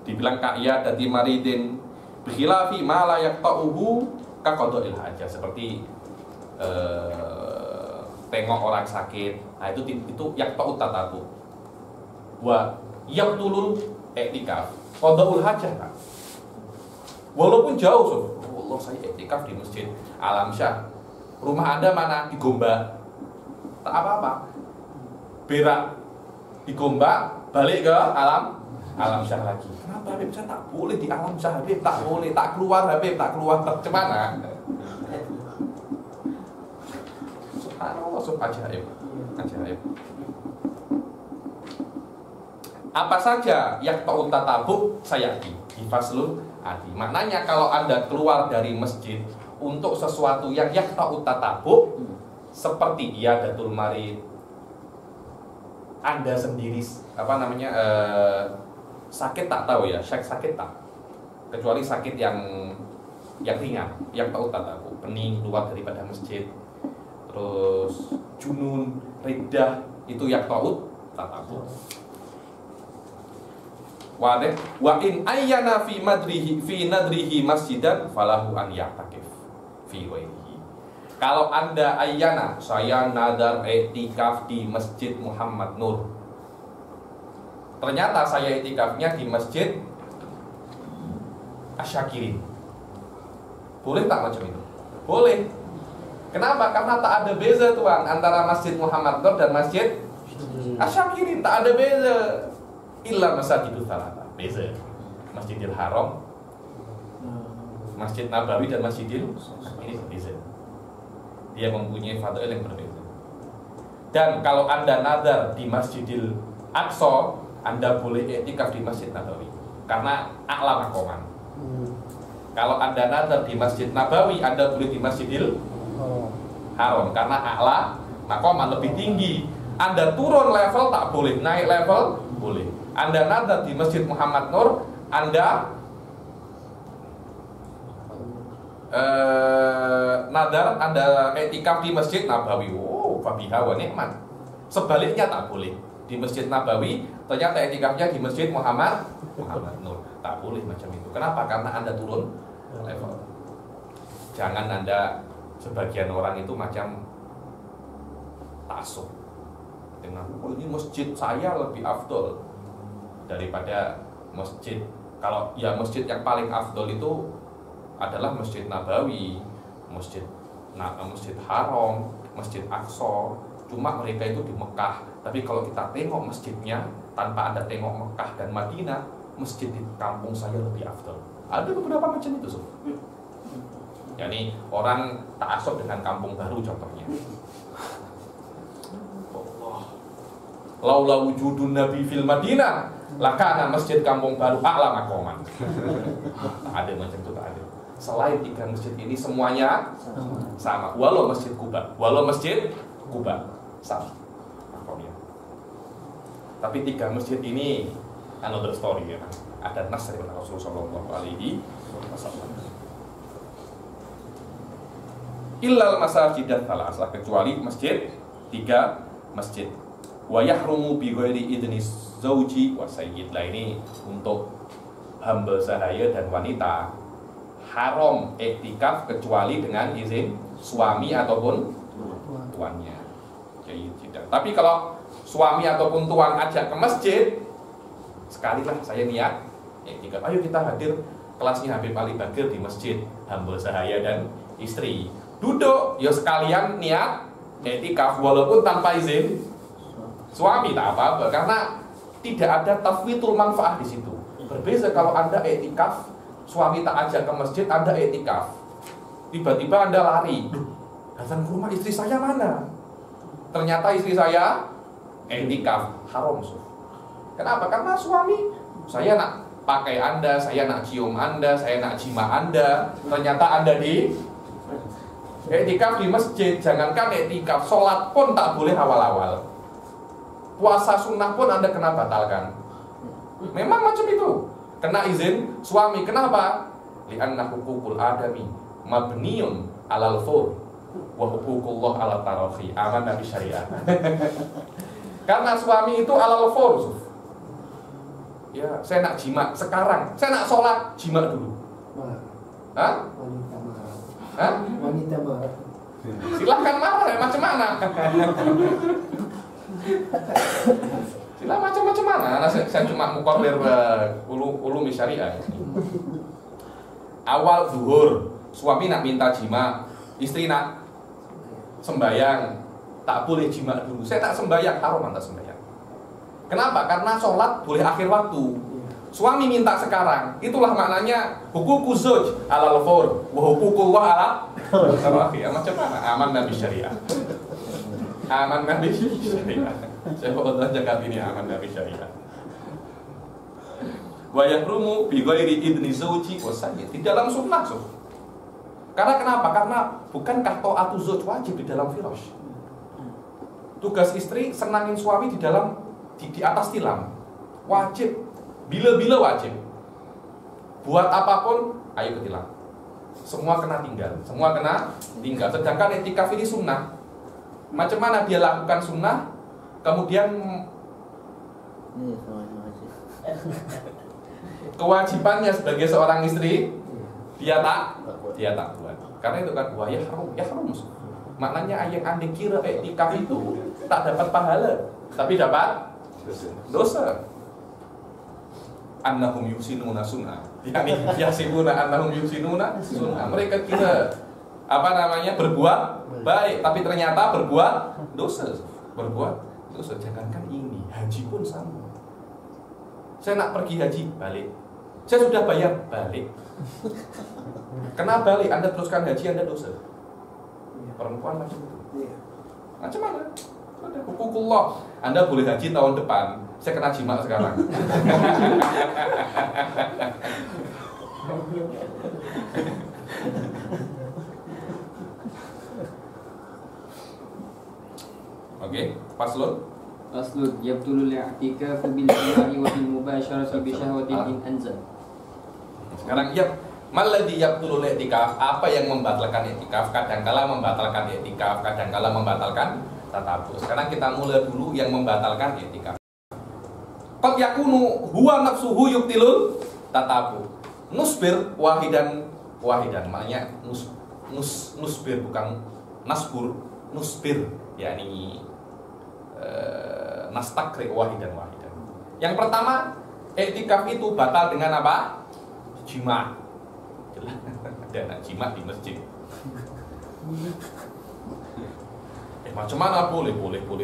Dibilang ka'ya dati maridin bikhilafi ma la yaqta'uhu ka qada'il hajah, seperti tengok orang sakit. Nah, itu yaqta'ut tatabuk. Wa yaqtulul i'tikaf qada'ul hajah. Nah. Walaupun jauh, so. Allah, saya i'tikaf di masjid Alam Syah. Rumah Anda mana? Di Gombak. Tak apa-apa. Berak di Gombak, balik ke Alam Syah lagi. Kenapa Habib? Saya tak boleh di Alam Syah, Habib. Tak boleh, tak keluar Habib, tak keluar. Cemana? Subhanallah, ajaib. Ajaib. Apa saja yang ta'un tatabuk sayati di faslun adi. Maknanya kalau Anda keluar dari masjid untuk sesuatu yang ta'un tatabuk, seperti iyadatul marid, Anda sendiri sakit tak tahu ya, sakit tak, kecuali sakit yang ringan, yang ta'un tatabuk, pening keluar daripada masjid, terus junun, riddah, itu yang ta'un tatabuk. Wa in ayyana fi nadrihi masjidan falahu an ya'takif fi ghairihi. Kalau Anda ayyana, saya nadar i'tikaf di Masjid Muhammad Nur. Ternyata saya i'tikafnya di Masjid Asyakirin. Boleh tak macam itu? Boleh. Kenapa? Karena tak ada beza tuan antara Masjid Muhammad Nur dan Masjid Asyakirin, tak ada beza. Illa masajidul thalatha, beza. Masjidil Haram, Masjid Nabawi dan Masjidil ini berbeza. Dia mempunyai fadhil yang berbeza. Dan kalau Anda nazar di Masjidil Aqsa, Anda boleh i'tikaf di Masjid Nabawi karena a'la maqaman. Kalau Anda nazar di Masjid Nabawi, Anda boleh di Masjidil Haram karena a'la maqaman, lebih tinggi. Anda turun level tak boleh, naik level boleh. Anda nazar di Masjid Muhammad Nur, Anda nadar, Anda i'tikaf di Masjid Nabawi. Oh, fabiha wa ni'mat. Sebaliknya tak boleh. Di Masjid Nabawi ternyata i'tikafnya di Masjid Muhammad Nur. Tak boleh macam itu. Kenapa? Karena Anda turun level. Jangan Anda, sebagian orang itu macam tasuk dengan ini masjid saya lebih afdol daripada masjid. Kalau ya masjid yang paling afdol itu adalah Masjid Nabawi, Masjid Haram, Masjid Aqsa. Cuma mereka itu di Mekah. Tapi kalau kita tengok masjidnya, tanpa Anda tengok Mekah dan Madinah, masjid di kampung saya lebih afdol. Ada beberapa macam itu, so. Yani orang ta'assub dengan kampung baru contohnya. Laula wujudun Nabi fil Madinah, lakana masjid kampung baru a'la maqaman. Tak ada macam itu, tak ada. Selain 3 masjid ini semuanya sama. Walau Masjid Quba sama makomnya. Tapi 3 masjid ini another story ya. Ada nas dari Rasulullah sallallahu alaihi wasallam. Illal masajidat salasah, kecuali masjid 3 masjid. Wa yahrumu bi ghairi idni zauji wa sayyid. Lah ini untuk hamba sahaya dan wanita haram i'tikaf kecuali dengan izin suami ataupun tuannya. Jadi tidak. Tapi kalau suami ataupun tuan ajak ke masjid, sekalilah saya niat i'tikaf. Ayo kita hadir kelasnya Habib Ali Bakir di masjid, hamba sahaya dan istri. Duduk, ya sekalian niat i'tikaf walaupun tanpa izin suami, tak apa-apa, karena tidak ada tafwitul manfaah di situ. Berbeza kalau Anda i'tikaf, suami tak ajak ke masjid, Anda i'tikaf. Tiba-tiba Anda lari, datang ke rumah istri saya mana? Ternyata istri saya i'tikaf, haram. Kenapa? Karena suami, saya nak pakai Anda, saya nak cium Anda, saya nak jima Anda. Ternyata Anda di i'tikaf di masjid. Jangankan i'tikaf, sholat pun tak boleh awal-awal. Puasa sunnah pun Anda kena batalkan. Memang macam itu. kena izin suami. Kenapa? Li'anna hukukul adami mabniun alal fur wa hukukullah ala tarahi. Aman Nabi syariah. Karena suami itu alal fur. Ya, saya nak jima sekarang. Saya nak sholat, jima dulu. Hah? Wanita marah. Hah? Wanita marah. Silahkan marah ya, macam mana? Silahkan macam mana? Nah, saya cuma mukorrir ulumi syariah. Awal zuhur, suami nak minta jima, istri nak sembayang, tak boleh jima dulu. Saya tak sembayang, haram tak sembayang. Kenapa? Karena sholat boleh akhir waktu. Suami minta sekarang, itulah maknanya hukuku zauj alal fur wa hukukullah ala tarahi. Macam mana? Aman Nabi syariah. Aman Nabi syariah. Saya mau jaga ini aman Nabi syariah. Wa yahrumu bi ghairi idni zauji wa sayyid. Di dalam sunnah. Karena kenapa? Karena bukankah ta'atu zauj wajib di dalam firash? Tugas istri senangin suami di dalam di atas tilam. Wajib. Bila-bila wajib. Buat apapun, ayo ke tilam. Semua kena tinggal. Semua kena tinggal. Sedangkan etikaf ini sunnah. Macam mana dia lakukan sunnah, kemudian kewajibannya sebagai seorang istri dia tak buat. Karena itu kan wah yahrum. Maknanya yang Anda kira etikaf itu tak dapat pahala, tapi dapat dosa. Annahum yusinuna sunnah. Yani yasibuna annahum yusinuna sunnah. Mereka kira berbuat baik, tapi ternyata berbuat dosa. Jangankan ini, haji pun sama. Saya nak pergi haji, balik. Saya sudah bayar, balik. Kena balik, Anda teruskan haji, Anda dosa. Perempuan macam itu. Macam mana? Ada hukukullah. Anda boleh haji tahun depan. Saya kena jima sekarang. Oke, faslun. Faslun yabtulul i'tikafu bil jima'i wa bil mubasyarati bi syahwatin in anzal. Sekarang maladhi yabtulul i'tikaf, apa yang membatalkan i'tikaf? Kadangkala membatalkan i'tikaf, kadangkala membatalkan tatabu. Sekarang kita mulai dulu yang membatalkan i'tikaf. Qad yakunu huwa nafsuhu yubtilul tatabu. Nusbir wahidan, maknanya nusbir bukan nasbur, nusbir yakni nastakri wahidan. Yang pertama, i'tikaf itu batal dengan apa? Jima. Ada jima di masjid. Macam mana boleh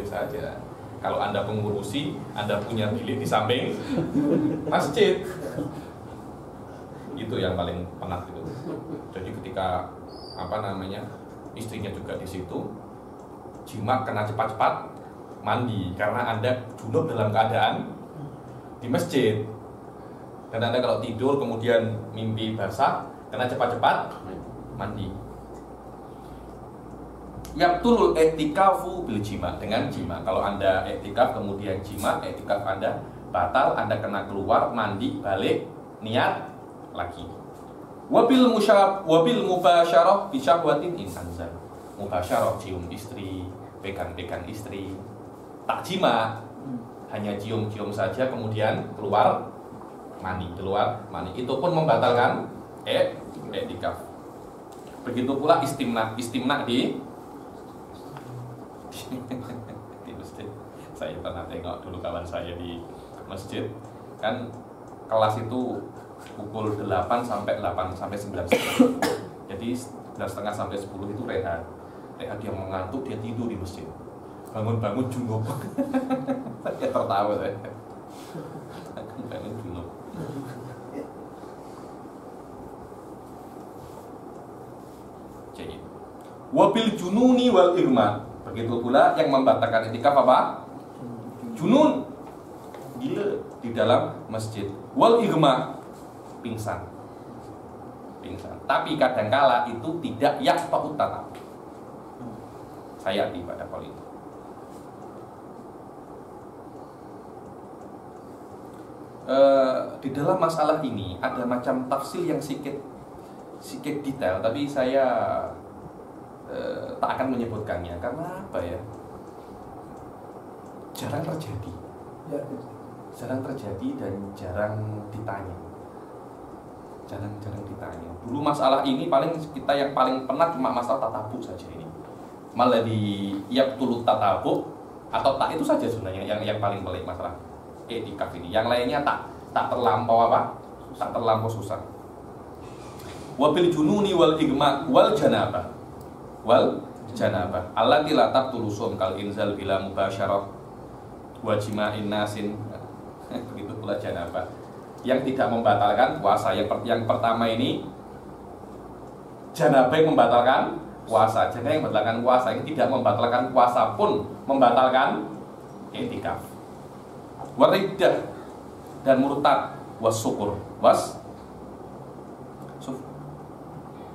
saja. Kalau Anda pengurusi, Anda punya bilik di samping masjid. Itu yang paling penat itu. Jadi ketika istrinya juga di situ, jima kena cepat-cepat mandi karena Anda junub dalam keadaan di masjid. Dan Anda kalau tidur kemudian mimpi basah, kena cepat-cepat mandi. Yabtulul i'tikafu bil jima, dengan jima. Kalau Anda i'tikaf kemudian jima, i'tikaf Anda batal, Anda kena keluar, mandi, balik, niat lagi. Wabil mubasyarah bi syahwatin in anzal. Mubasyarah cium istri, pegang-pegang istri. Tak jima, hanya cium-cium saja kemudian keluar mani. Itu pun membatalkan i'tikaf. Begitu pula istimna di masjid. Saya pernah tengok dulu kawan saya di masjid, kan kelas itu pukul 8 sampai 9. Jadi 9:30 sampai 10 itu rehat. Dia mengantuk, dia tidur di masjid. Bangun-bangun junub. Saya tertawa saya. Bangun junub. Jadi wabil jununi wal irma. Begitu pula yang membatalkan i'tikaf apa? Junun, gila di dalam masjid. Wal irma, pingsan. Tapi kadangkala itu tidak yaqta'ut tatab. Saya di pada kali itu. di dalam masalah ini ada macam tafsir yang sedikit detail, tapi saya tak akan menyebutkannya karena apa ya? Jarang terjadi dan jarang ditanya. Jarang ditanya. Dulu masalah ini kita yang paling pernah cuma masalah tatabu saja ini. Malah di yaqtulu tatabu atau tak itu saja sebenarnya yang paling pelik masalah etikaf ini. Yang lainnya tak terlampau apa? Tak terlampau susah. Wabil jununi wal igma wal janabah. Allati la taqtulu sum kal inzal bila mubasyarah wa jima'in nasin. Begitu pula janabah. Yang tidak membatalkan puasa. Yang pertama ini janabah yang membatalkan puasa. Janabah yang membatalkan puasa. Yang tidak membatalkan puasa pun membatalkan etikaf. Wariddah dan murtad wasukur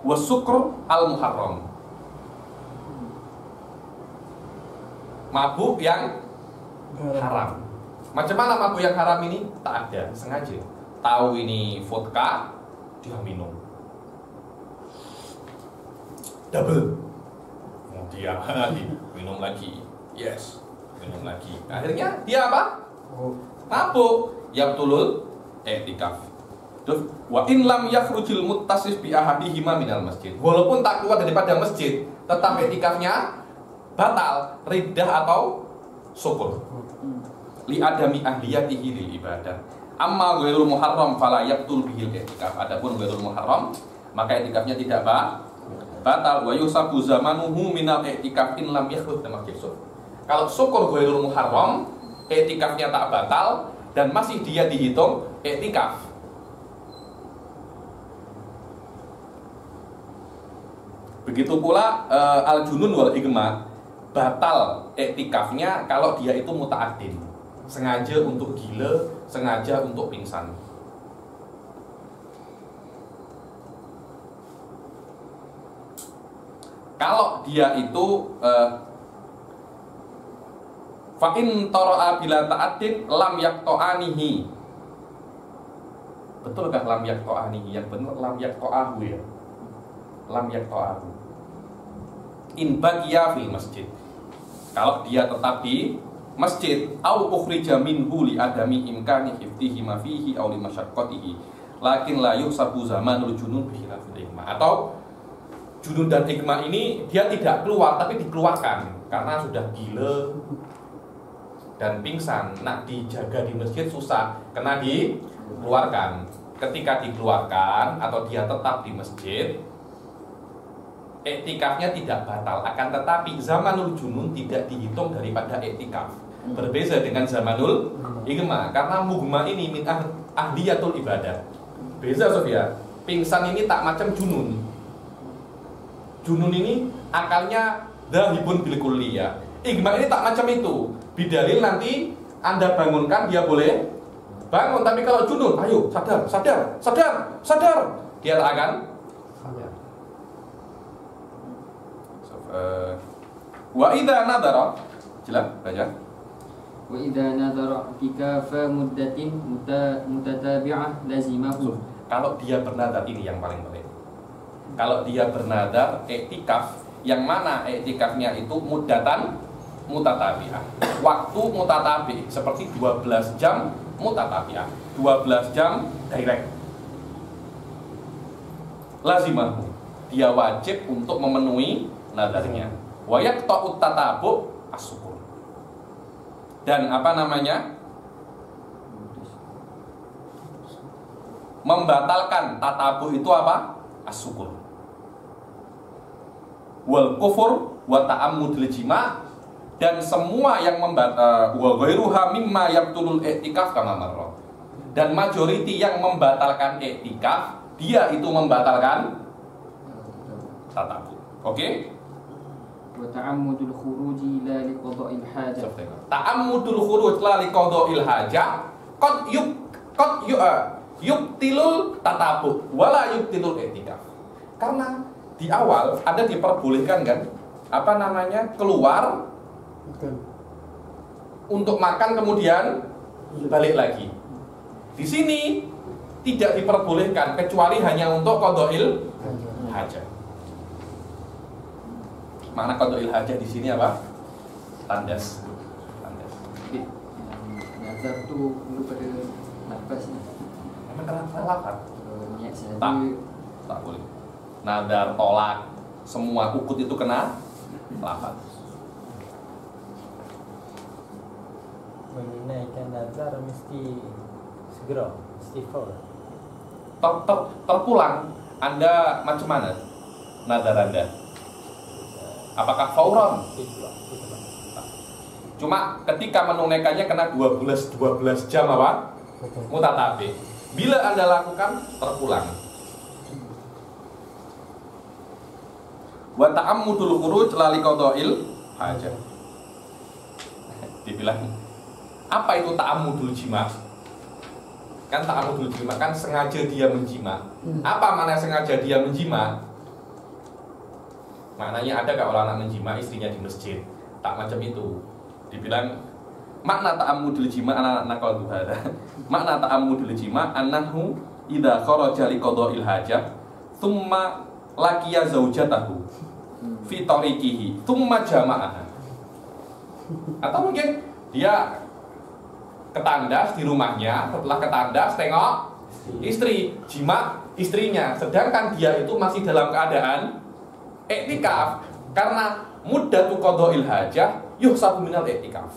wasukur al muharram, mabuk yang haram. Macam mana mabuk yang haram ini? Tak ada, sengaja. Tahu ini vodka, dia minum. Double. Dia minum lagi. Yes, minum lagi. Akhirnya dia apa? Mabuk. Yaqtulul i'tikaf. Terus wa in lam yakhrujul muttasif bi ahadihima minal masjid. Walaupun tak keluar daripada masjid, tetap i'tikafnya batal, riddah atau syukur. Li adami ahliyatihi lil ibadah. Amma ghairul muharram fala yaqtul bihil i'tikaf. Adapun ghairul muharram, maka i'tikafnya tidak batal. Wa yusabu zamanuhu minal i'tikaf in lam yakhruj min masjid. Kalau syukur ghairul muharram, i'tikafnya tak batal dan masih dia dihitung i'tikaf. Begitu pula al-junun wal igma, batal i'tikafnya kalau dia itu muta'addin. Sengaja untuk gila, sengaja untuk pingsan. Kalau dia itu fa in tara'a bila ta'addin lam yaqta'anihi. Betulkah lam yaqta'anihi? Yang benar lam yaqta'ahu ya. Lam yaqta'ahu. In baqiya fil masjid. Kalau dia tetap di masjid au ukhrija minhu li adami imkani hifdhihi ma fihi aw li masyaqqatihi lakin la yusabu zamanul junun bi khilafil igma. Atau junun dan igma ini dia tidak keluar tapi dikeluarkan karena sudah gila dan pingsan. Nak dijaga di masjid susah, kena dikeluarkan. Ketika dikeluarkan atau dia tetap di masjid, i'tikafnya tidak batal, akan tetapi zamanul junun tidak dihitung daripada i'tikaf. Berbeda dengan zamanul igma, karena mugma ini min ahliyatul ibadah. Beza Sofia. Pingsan ini tak macam junun. Junun ini akalnya dhahibun bil kulliyah. Igma ini tak macam itu. Bidalil nanti Anda bangunkan dia boleh bangun, tapi kalau junun, ayo sadar. Dia tak akan wa idza nadara, jelas baca. Wa idza nadara i'tikafa muddatin mutatabi'ah lazimahu. Kalau dia bernadar, ini yang paling penting. Kalau dia bernadar i'tikaf, yang mana i'tikafnya itu muddatan mutatabi'ah. Waktu mutatabi seperti 12 jam mutatabi'ah. 12 jam direct. Lazimahu. Dia wajib untuk memenuhi nadarnya. Wa yaqta'ut tatabu as-syukur. Dan apa namanya? Membatalkan tatabu itu apa? As-syukur. Wal kufur wa ta'ammudul jima', dan semua yang membatal wa ghairuha mimma yaqtulul i'tikaf kama marra. Dan majority yang membatalkan i'tikaf, dia itu membatalkan tatabu. Oke? Wa ta'ammudul khuruji la liqada'il hajah. Ta'ammudul khuruj la liqada'il hajah qad yubtilul tatabu wala yubtilul i'tikaf. Karena di awal ada diperbolehkan kan, apa namanya, keluar untuk makan kemudian balik lagi. Di sini tidak diperbolehkan kecuali hanya untuk qada'il hajat. Makna qada'il hajat di sini apa? Tandas. Nazar tu perlu pada nafas ni. Memang kenapa lafaz? Niat saja. Tak boleh. Nadar, tolak, semua ukut itu kena lafaz. Menunaikan nazar mesti segera, istighfar. Terpulang, Anda macam mana nadar Anda? Apakah fauran? Cuma ketika menunaikannya kena 12 jam apa? Mutatabi. Bila Anda lakukan, terpulang. Wa ta'ammudul khuruj lali qada'il hajat. Dibilang, apa itu ta'ammudul jima'? Kan ta'ammudul jima' kan sengaja dia menjima'. Apa makna sengaja dia menjima'? Maknanya ada gak orang anak menjima' istrinya di masjid? Tak macam itu. Dibilang makna ta'ammudul jima' anak nakal duhada. Makna ta'ammudul jima' annahu idza kharaja li qada'il hajat thumma laqiya zaujatahu fi tariqihi thumma jama'aha. Atau mungkin dia ketandas di rumahnya, setelah ketandas tengok istri, jima' istrinya, sedangkan dia itu masih dalam keadaan iktikaf. Karena muddatu qada'il hajah yuhsabu minal iktikaf.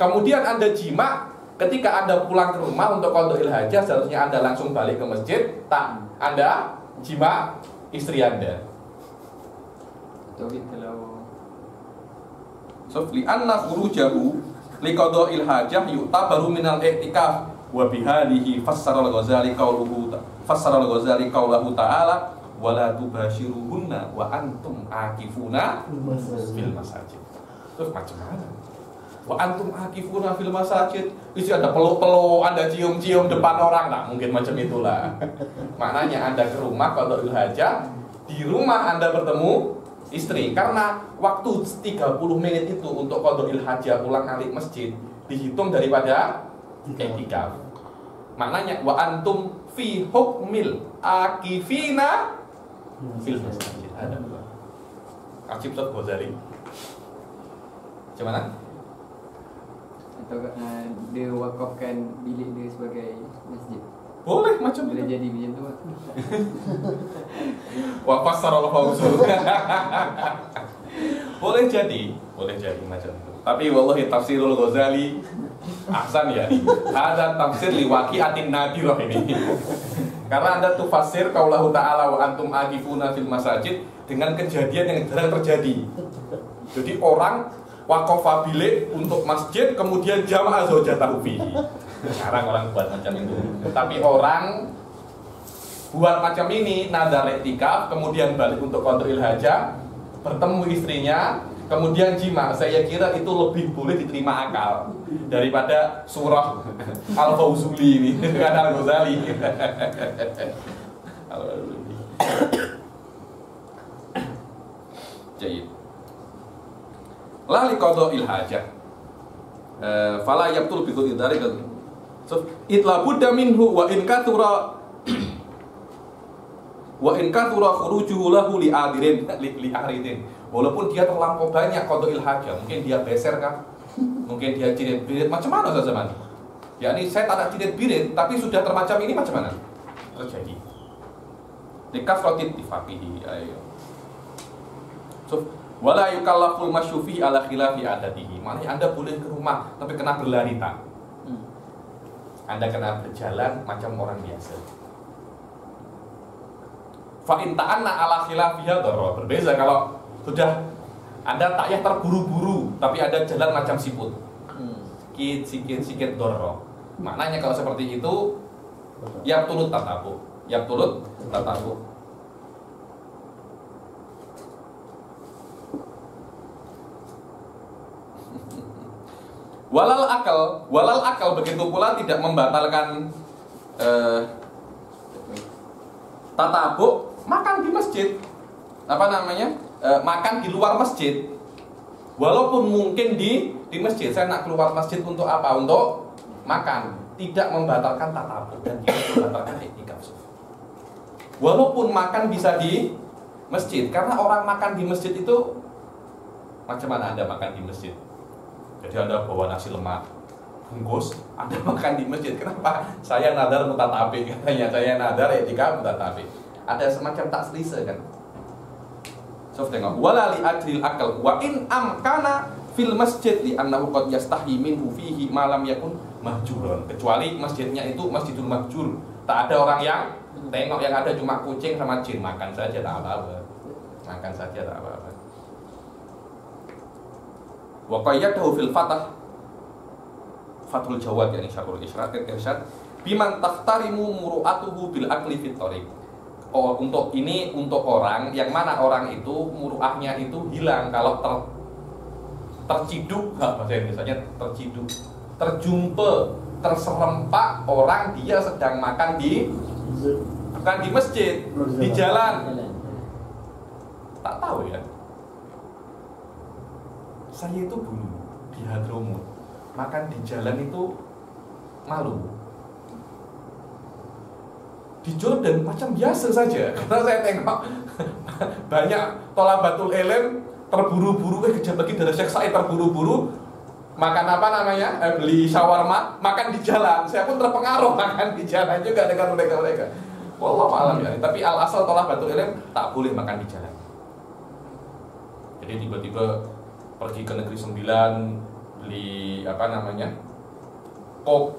Kemudian Anda jima' ketika Anda pulang ke rumah untuk qada'il hajah, seharusnya Anda langsung balik ke masjid. Tak, Anda jima' istri Anda. Tapi kalau Sofli anna khurujahu liqada'il hajah yu'tabaru minal i'tikaf wa bihadhihi fassara al-Ghazali qawlahu ta'ala wala tubashiruhunna wa antum akifuna fil masajid. Terus macam mana? Wa antum akifuna fil masajid. Isi ada peluk-peluk, Anda cium-cium depan orang, tak mungkin macam itulah. Maknanya Anda ke rumah qada'il hajah, di rumah Anda bertemu istri, karena waktu 30 menit itu untuk qada'il hajah ulang alik masjid dihitung daripada i'tikaf. Maknanya wa antum fi hukmil akifina fil masjid. Ada Kacip Ustaz Ghazali. Macam mana? atau dia wakafkan bilik dia sebagai masjid. Boleh macam Boleh itu. jadi macam tu. Wa fassara al-fawzul. Boleh jadi macam itu. Tapi wallahi tafsirul Ghazali ahsan ya. Ada tafsir liwaqi'atin nadirah ini. Karena Anda tufasir qaulahu ta'ala wa antum akifuna fil masajid dengan kejadian yang jarang terjadi. Jadi orang waqafa bilik untuk masjid kemudian jamaah zaujatahu fihi. Sekarang orang buat macam itu. Tapi orang buat macam ini nadar i'tikaf kemudian balik untuk qada'il hajah, bertemu istrinya, kemudian jima. Saya kira itu lebih boleh diterima akal daripada surah Al-Fawzuli ini dengan Al-Ghazali. Jayid. La liqada'il hajah. Fala yabtul bi kulli dzalika. Itla budda minhu wa in kathura khurujuhu lahu li aridin. Walaupun dia terlampau banyak qada'il hajah, mungkin dia beser kan? Mungkin dia cirit-birit, macam mana Ustaz Zaman? Yakni saya tak ada cirit-birit tapi sudah termacam ini macam mana? Terjadi. Likafratit tifaqihi. Ayo. So, wala yukallaful masyufi ala khilafi adatihi. Maknanya Anda boleh ke rumah tapi kena berlari tak? Anda kena berjalan macam orang biasa. Fa in ta'anna ala khilafiha darra. Berbeza kalau sudah Anda tak payah terburu-buru tapi Anda jalan macam siput. Sikit darra. Maknanya kalau seperti itu yabtulut tatabu. Walal akal begitu pula tidak membatalkan tatabuk makan di masjid. Makan di luar masjid. Walaupun mungkin di masjid, saya nak keluar masjid untuk apa? Untuk makan tidak membatalkan tatabuk dan tidak membatalkan iktikaf. Walaupun makan bisa di masjid, karena orang makan di masjid itu macam mana Anda makan di masjid? Jadi Anda bawa nasi lemak bungkus, Anda makan di masjid. Kenapa? Saya nadar mutatabi, katanya saya nadar iktikaf mutatabi. Ada semacam tak selise kan? So tengok, wala li ajril akal wa in amkana fil masjid li annahu qad yastahi minhu fihi ma lam yakun mahjuran. Kecuali masjidnya itu masjidul mahjur, tak ada orang yang tengok, yang ada cuma kucing sama jin, makan saja tak apa-apa. Makan saja tak apa-apa. Wa qayyadahu fil Fathul Jawad yakni Syarhul Irsyad biman tahtarimu muru'atuhu bil akli fit thariq. Oh, untuk ini untuk orang yang mana orang itu muruahnya itu hilang kalau terciduk, bahasa Indonesianya terciduk, terjumpa, terserempak orang dia sedang makan di bukan di masjid, di jalan. Tak tahu ya. Saya itu dulu di Hadramut makan di jalan itu malu. Di Jordan macam biasa saja, karena saya tengok banyak thalabatul ilm terburu-buru, lagi dari Syekh Said terburu-buru makan apa namanya, beli shawarma, makan di jalan. Saya pun terpengaruh makan di jalan juga dengan mereka. Wallahu a'lam ya. Tapi al asal thalabatul ilm tak boleh makan di jalan. Jadi tiba-tiba pergi ke Negeri Sembilan beli apa namanya, kok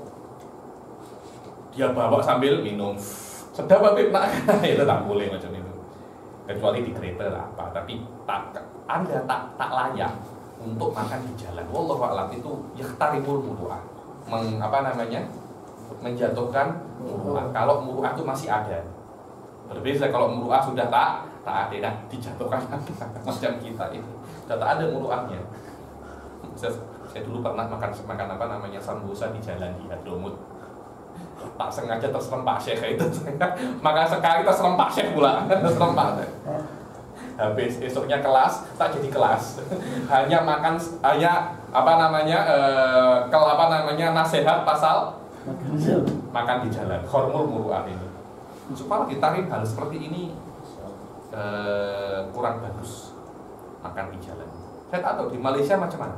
dia bawa sambil minum. Sedap Habib nak itu tak boleh macam itu. Kecuali di kereta lah apa, tapi Anda tak layak untuk makan di jalan. Wallahu a'lam itu yahtarimul muru'ah. Menjatuhkan muru'ah. Kalau muru'ah itu masih ada. Berbeda kalau muru'ah sudah tak ada, nah, dijatuhkan macam kita ini. Sudah tak ada muru'ahnya. Saya dulu pernah makan apa namanya sambusa di jalan di Hadramut. Tak sengaja terserempak Syekh itu. Maka sekali terserempak Syekh pula. Terserempak. Habis esoknya kelas, tak jadi kelas. Hanya nasihat pasal makan di jalan. Hormul muru'ah ini. Supaya ditarik hal seperti ini kurang bagus makan di jalan. Saya tak tahu di Malaysia macam mana.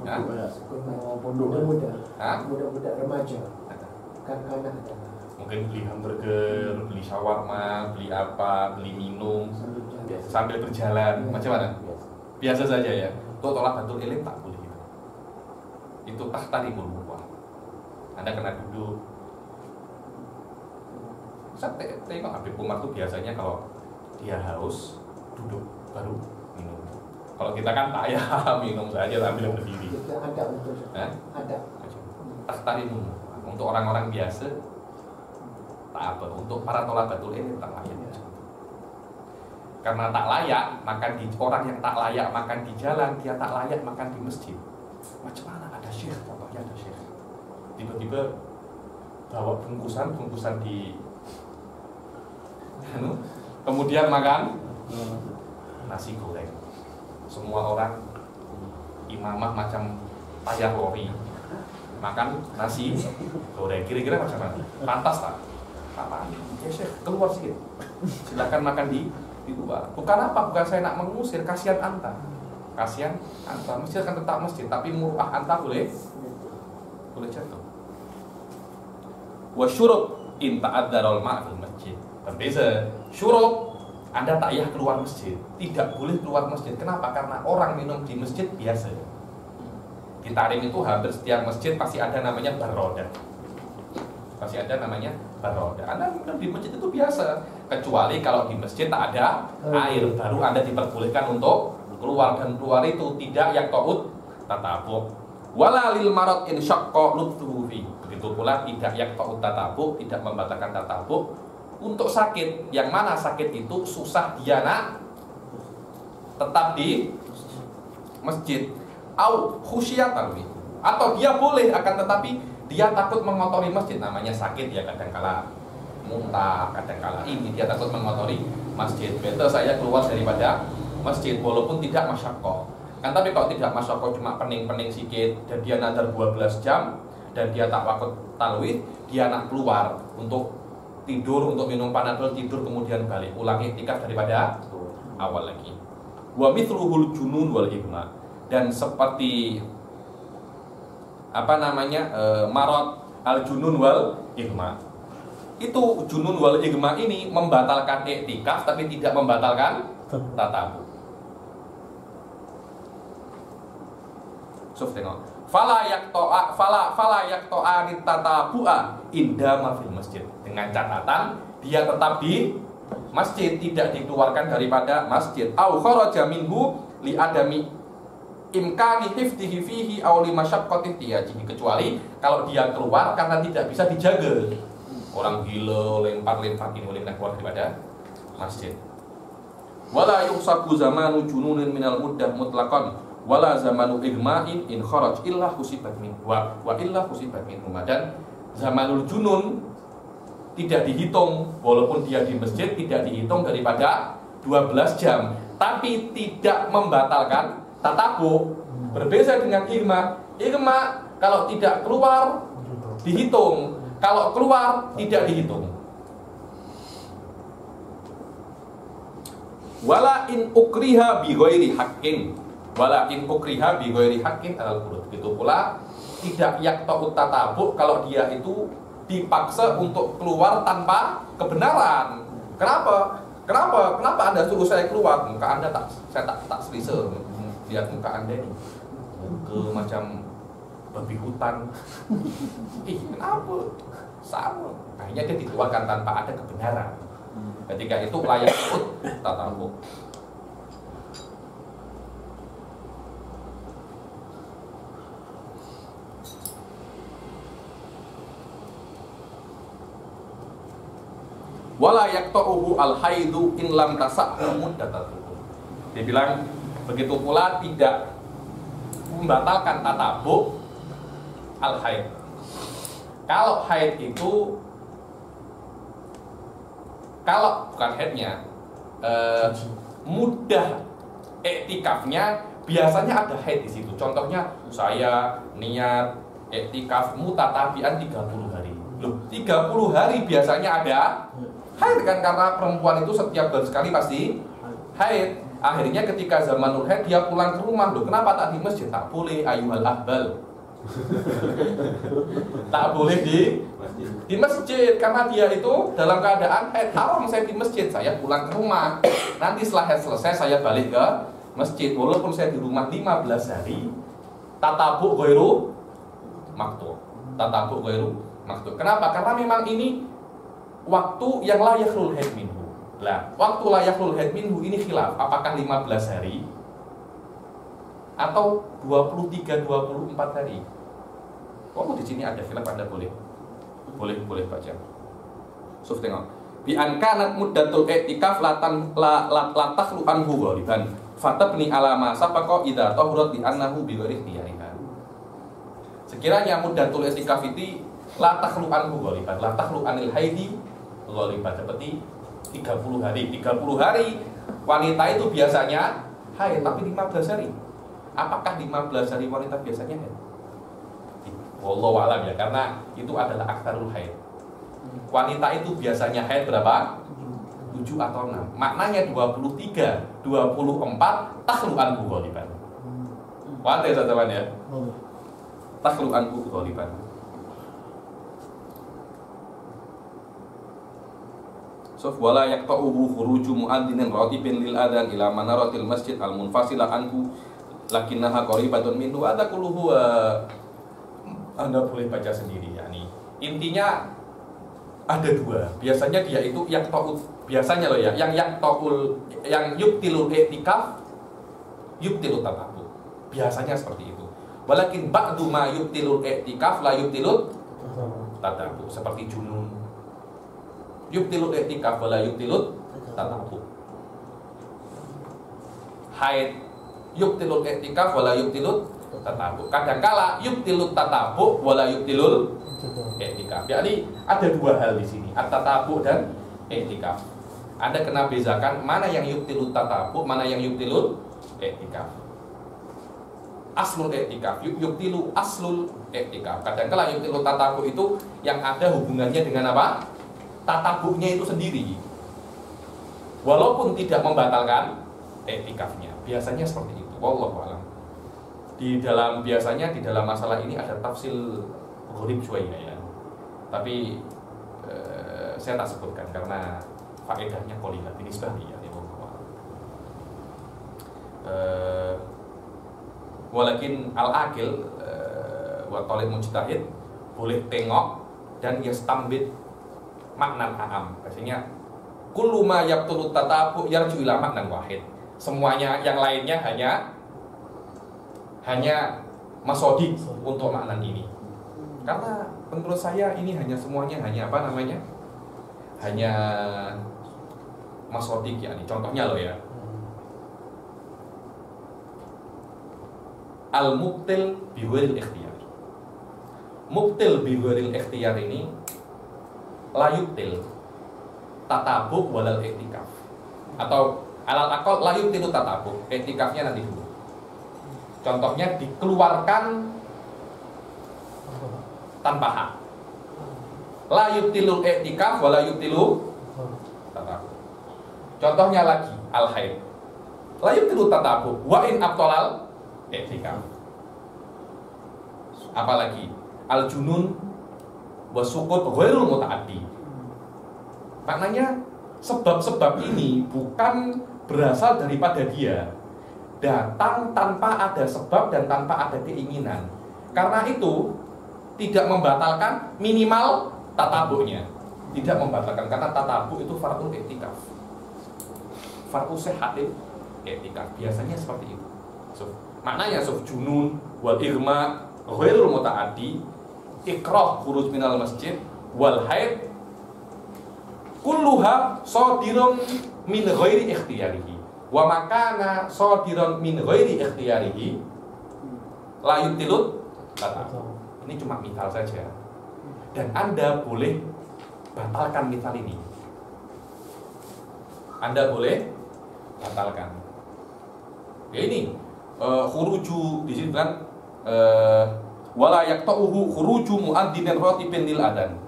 Muda-muda remaja, kanak-kanak mungkin beli hamburger, beli shawarma, beli apa, beli minum sambil berjalan, macam mana? Biasa saja ya. Untuk thalabatul ilm tak boleh gitu. Itu tahtarimul muru'ah. Anda kena duduk. Saya tengok Habib Umar tuh biasanya kalau dia haus duduk baru minum. Kalau kita kan tak ya minum saja sambil berdiri. Ada betul. Ada. Tahtarimul muru'ah. Untuk orang-orang biasa tak apa. Untuk para thalabatul ilm tak layak. Karena tak layak makan di orang yang tak layak makan di jalan, dia tak layak makan di masjid. Macam mana ada syekh, contohnya ada syekh. Tiba-tiba bawa bungkusan di kemudian makan nasi goreng. Semua orang imamah macam payah lori makan nasi goreng. Kira-kira macam mana? Pantas tak? Apa? Ya Syekh, keluar sedikit. Silakan makan di luar. Bukan apa? Bukan saya nak mengusir. Kasihan anta. Kasihan anta. Masjid akan tetap masjid, tapi muru'ah anta boleh jatuh. Wa syurub in ta'adzarul ma'fil masjid. Berbeza. Syurub Anda tak payah keluar masjid, tidak boleh keluar masjid. Kenapa? Karena orang minum di masjid biasa. Di Tarim itu hampir setiap masjid pasti ada namanya baroda. Pasti ada namanya baroda. Anda minum di masjid itu biasa. Kecuali kalau di masjid tak ada air, baru Anda diperbolehkan untuk keluar. Dan keluar itu tidak yang ta'ud tatabuk. Wala lil marad in syaqqa lutfuhu fi. Begitu pula tidak yang ta'ud tatabuk, tidak membatalkan tatabuk. Untuk sakit, yang mana sakit itu susah dia nak tetap di masjid. Au khusyatan, atau dia boleh akan tetapi dia takut mengotori masjid. Namanya sakit ya, kadangkala muntah, kadangkala ini dia takut mengotori masjid. Better saya keluar daripada masjid walaupun tidak masyaqqah. Kan tapi kalau tidak masyarakat cuma pening-pening sikit dan dia nazar 12 jam dan dia tak waktu talwid, dia nak keluar untuk tidur, untuk minum panadol, tidur kemudian balik, ulangi iktikaf daripada awal lagi. Wa mithluhul junun wal igma, dan seperti marad al junun wal igma. Itu junun wal igma ini membatalkan iktikaf tapi tidak membatalkan tatabu. Tengok. Fala yakto'ani tatabu'a indama fil masjid. Dengan catatan dia tetap di masjid, tidak dikeluarkan daripada masjid. Au kharaja minhu li adami imkani hifdhihi fihi aw li masyaqqati tiyajihi, kecuali kalau dia keluar karena tidak bisa dijaga. Orang gila lempar-lempar ini boleh keluar daripada masjid. Wala yusabu zamanu jununin minal muddah mutlaqan wala zamanu igma'in in kharaj illa husibat min wa illa husibat min. Dan zamanul junun tidak dihitung, walaupun dia di masjid tidak dihitung daripada 12 jam, tapi tidak membatalkan tatabu. Berbeda dengan igma. Igma kalau tidak keluar dihitung, kalau keluar tidak dihitung. Wala in ukriha bi ghairi haqqin, wala in ukriha bi ghairi haqqin al-qurud. Begitu pula tidak yaqta'ut tatabu kalau dia itu dipaksa untuk keluar tanpa kebenaran. Kenapa Anda suruh saya keluar? Muka Anda saya tak selesa. Lihat muka Anda ini, muka macam babi hutan. Kenapa? Sama. Akhirnya dia dikeluarkan tanpa ada kebenaran. Ketika itu layak tatabu. Wala yaqta'uhu al-haidu in lam tasa'hu muddatuhu. Dia bilang begitu pula tidak membatalkan tatabu al-haid. Kalau haid itu, kalau bukan haidnya, mudah iktikafnya biasanya ada haid di situ. Contohnya saya niat iktikaf mutatabian 30 hari. Loh, 30 hari biasanya ada haid kan, karena perempuan itu setiap bulan sekali pasti haid. Akhirnya ketika zamanul haid dia pulang ke rumah. Loh, kenapa tak di masjid? Tak boleh ayuhal ahbal. Tak boleh di masjid karena dia itu dalam keadaan haid. Haram saya di masjid, saya pulang ke rumah. Nanti setelah haid selesai saya balik ke masjid. Walaupun saya di rumah 15 hari, tatabu ghairu maktu. Tatabu ghairu maktu. Kenapa? Karena memang ini waktu yang la yakhlul haid minhu. Lah, waktu la yakhlul haid minhu ini khilaf, apakah 15 hari atau 23 24 hari. Oh, di sini ada khilaf, Anda boleh baca. So, tengok. Bi an kanat muddatul i'tikaf la takhlu anhu ghaliban fatabni ala ma sabaqa idza tahurat bi annahu bi ghairi ikhtiyariha. Sekiranya muddatul i'tikaf itu la takhlu anhu ghaliban, la takhlu anil haidi ghaliban, seperti 30 hari. 30 hari wanita itu biasanya haid, tapi 15 hari. Apakah 15 hari wanita biasanya haid? Wallahu a'lam ya, karena itu adalah aktsarul haid. Wanita itu biasanya haid berapa? 7 atau 6. Maknanya 23, 24 takhlu anhu ghaliban. Paham ya teman-teman ya? Takhlu anhu ghaliban. Sof wala yaqta'uhu khuruju mu'adzinin ratibin lil adzan ila manaratil masjid al munfasilah anhu lakinnaha qaribatun minhu. Ada kulluhu. Anda boleh baca sendiri ya nih. Intinya ada dua. Biasanya dia itu yaqta'u, biasanya loh ya, yang yaqta'ul, yang yubtilul i'tikaf, yubtilut tatabu. Biasanya seperti itu. Walakin ba'du ma yubtilul i'tikaf la yubtilut tatabu, seperti junun. Yubtilut i'tikaf wa la yubtilut tatabu. Haid yubtilul i'tikaf wa la yubtilut tatabu. Kadangkala yubtilut tatabu wa la yubtilul i'tikaf. Jadi ada dua hal di sini, at-tatabu dan i'tikaf. Anda kena bezakan mana yang yubtilut tatabu, mana yang yubtilut i'tikaf. aslul i'tikaf, yubtilu aslul i'tikaf. Kadang-kala yubtilu tatabu itu yang ada hubungannya dengan apa? Tatabunya itu sendiri. Walaupun tidak membatalkan i'tikafnya. Biasanya seperti itu. Wallahu a'lam. Biasanya di dalam masalah ini ada tafsil gharib syuwaiya ya. Tapi saya tak sebutkan karena faedahnya qalilah binisbah ya. Walakin al-aqil wa talib mujtahid boleh tengok dan yastambit makna am. Biasanya kullu ma yabtulu tatabu yarju ila maknan wahid. Semuanya yang lainnya hanya masodik untuk makna ini. Karena menurut saya ini semuanya hanya apa namanya? Hanya masodik ya. Contohnya loh ya. Al-mubtil bighairil ikhtiyar. Mubtil bighairil ikhtiyar ini layubtil tatabuk walal iktikaf. Atau alal aqal layubtilu tatabuk. Iktikafnya nanti dulu. Contohnya dikeluarkan tanpa hak. La yubtilul i'tikaf wa la yubtilu tatabuk. Contohnya lagi al-haid. La yubtilu tatabuk wa in abtalal i'tikaf. Apalagi al-junun wa suqut ghairul muta'addi. Maknanya sebab-sebab ini bukan berasal daripada dia, datang tanpa ada sebab dan tanpa ada keinginan. Karena itu tidak membatalkan minimal tatabuknya. Tidak membatalkan karena tatabuk itu fardhu i'tikaf. Fardhu sihhatil i'tikaf. Biasanya seperti itu. Maknanya junun wal irma ghairul muta'addi, ikrah khuruj minal masjid wal haid kulluha sadirun min ghairi ikhtiyarihi. Wa makana sadiran min ghairi ikhtiyarihi la yubtilut tatabuk. Ini cuma misal saja. Dan Anda boleh batalkan misal ini. Anda boleh batalkan. Ya ini khuruju di sini kan wala yaqta'uhu khuruju muadzinin ratibin lil adan.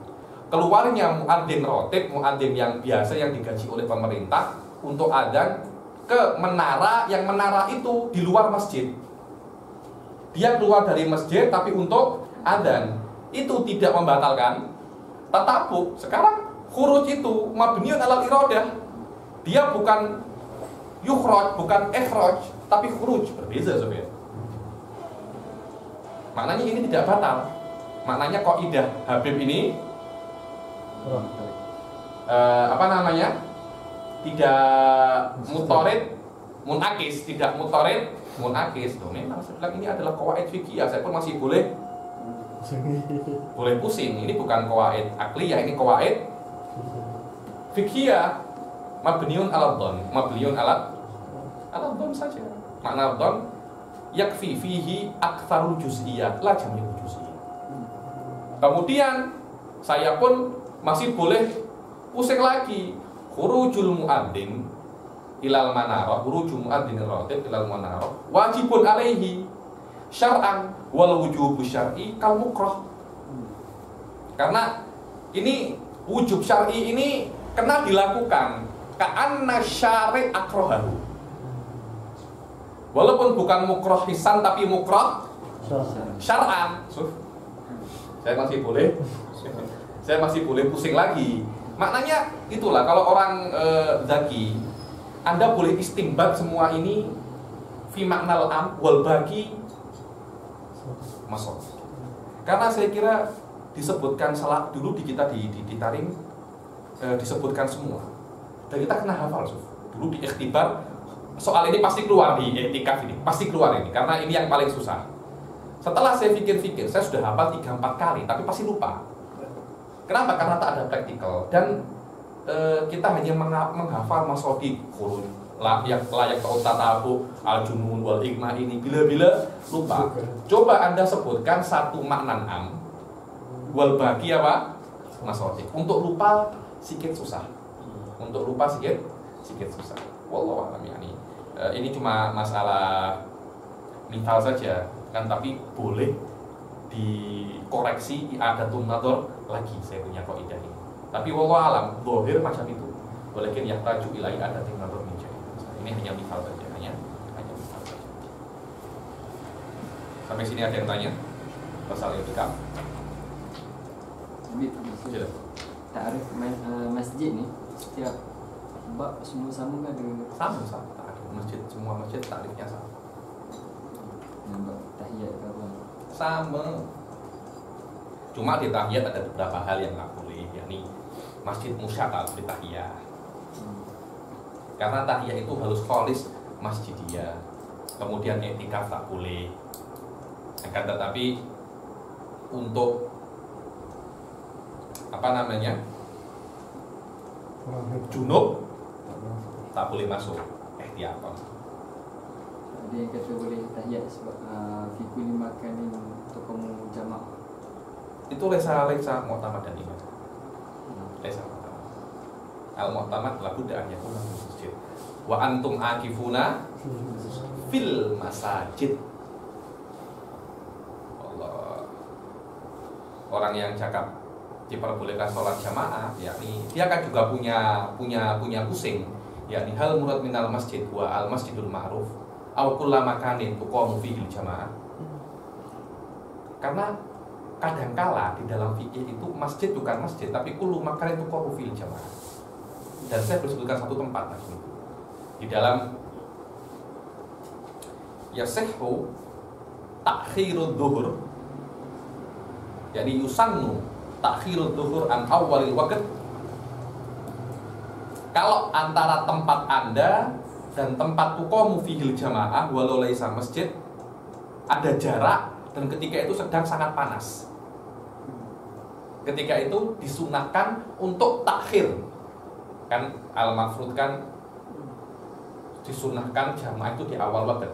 Keluarnya muadzin ratib, muadzin yang biasa yang digaji oleh pemerintah untuk adzan ke menara, yang menara itu di luar masjid. Dia keluar dari masjid tapi untuk adzan, itu tidak membatalkan tatabuk. Sekarang khuruj itu mabniun alal iradah. Dia bukan yukhraj, bukan ikhraj, tapi khuruj. Berbeza sebenarnya. Maknanya ini tidak batal. Maknanya kaidah Habib ini apa namanya? Tidak mutorid munakis, tidak mutorid munakis. Tuh, memang saya bilang ini adalah qawaid fikih. Saya pun masih boleh pusing. Ini bukan qawaid akliyah, ini qawaid fikih. Mabniun ala dhann, mabniun ala dhann saja. Makna dhann yakfi fihi aktsarul juz'iyat la jami'ul juz'iyat. Kemudian saya pun masih boleh pusing lagi. Khurujul muadzin ilal manarah, khurujul muadzin ratib ilal manarah wajibun alaihi syar'an wal wujubu syar'i kal mukrah. Karena ini wujub syar'i ini kena dilakukan ka'anna syari' akrahahu. Walaupun bukan mukrah hisan tapi mukrah syar'an. Saya masih boleh pusing lagi. Maknanya itulah kalau orang zaki, Anda boleh istimbat semua ini fi maknal am wal bagi masuk. Karena saya kira disebutkan salah dulu di kita di taring disebutkan semua. Dan kita kena hafal dulu di ikhtibar. Soal ini pasti keluar di i'tikaf ini, pasti keluar ini karena ini yang paling susah. Setelah saya pikir-pikir, saya sudah hafal 3-4 kali tapi pasti lupa. Kenapa? Karena tak ada praktikal dan kita hanya menghafal masodik khuruj layak tautabu al-junun wal hikmah ini bila-bila lupa. Coba Anda sebutkan satu makna am wal bagi apa? Masodik. Untuk lupa sedikit susah. Wallahu a'lam yani. Ini cuma masalah misal saja kan, tapi boleh dikoreksi i'adatun nazar lagi, saya punya kaidah ini. Tapi wallahu alam zahir macam itu. Walakin yahtaju ila i'adatun nazar min jahil. Ini hanya misal saja, hanya misal saja. Sampai sini ada yang tanya? Pasal i'tikaf. Habib, ta'arif masjid ni setiap bab semua sama ke ada? Sama. Masjid, semua masjid tarifnya sama. Bab tahiyat ke apa? Sama. Cuma di tahiyat ada beberapa hal yang nggak boleh, yakni masjid musyad tak boleh tahiyat. Karena tahiyat itu harus kholis masjidiyah. Kemudian i'tikaf tak boleh. Akan tetapi untuk apa namanya, junub tak boleh masuk. Ihtiyatan. Ada yang kata boleh tahiyat sebab fi kulli makanin untuk kamu jamaah. Itu lesa mu'tamad dan imam. Lesa mu'tamad. Al-mu'tamad lagu da'an yakuna fil masjid. Wa antum akifuna fil masajid. Allah. Orang yang cakap diperbolehkan sholat jamaah, yakni dia kan juga punya pusing, yakni hal murad minal masjid wa al masjidul ma'ruf aw kullu makanin tuqamu fihi jamaah. Karena kadangkala di dalam fikih itu masjid bukan masjid, tapi kullu makanin tuqamu fihi jamaah. Dan saya bersebutkan satu tempat lagi di dalam yasihhu ta'khirud dhuhur, yakni yusannu ta'khirud dhuhur an awwalil waqt. Kalau antara tempat Anda dan tempat tuqamu fihil jamaah walau laisa masjid ada jarak dan ketika itu sedang sangat panas, ketika itu disunahkan untuk takhir. Kan al-mafrud kan disunahkan jamaah itu di awal waktu.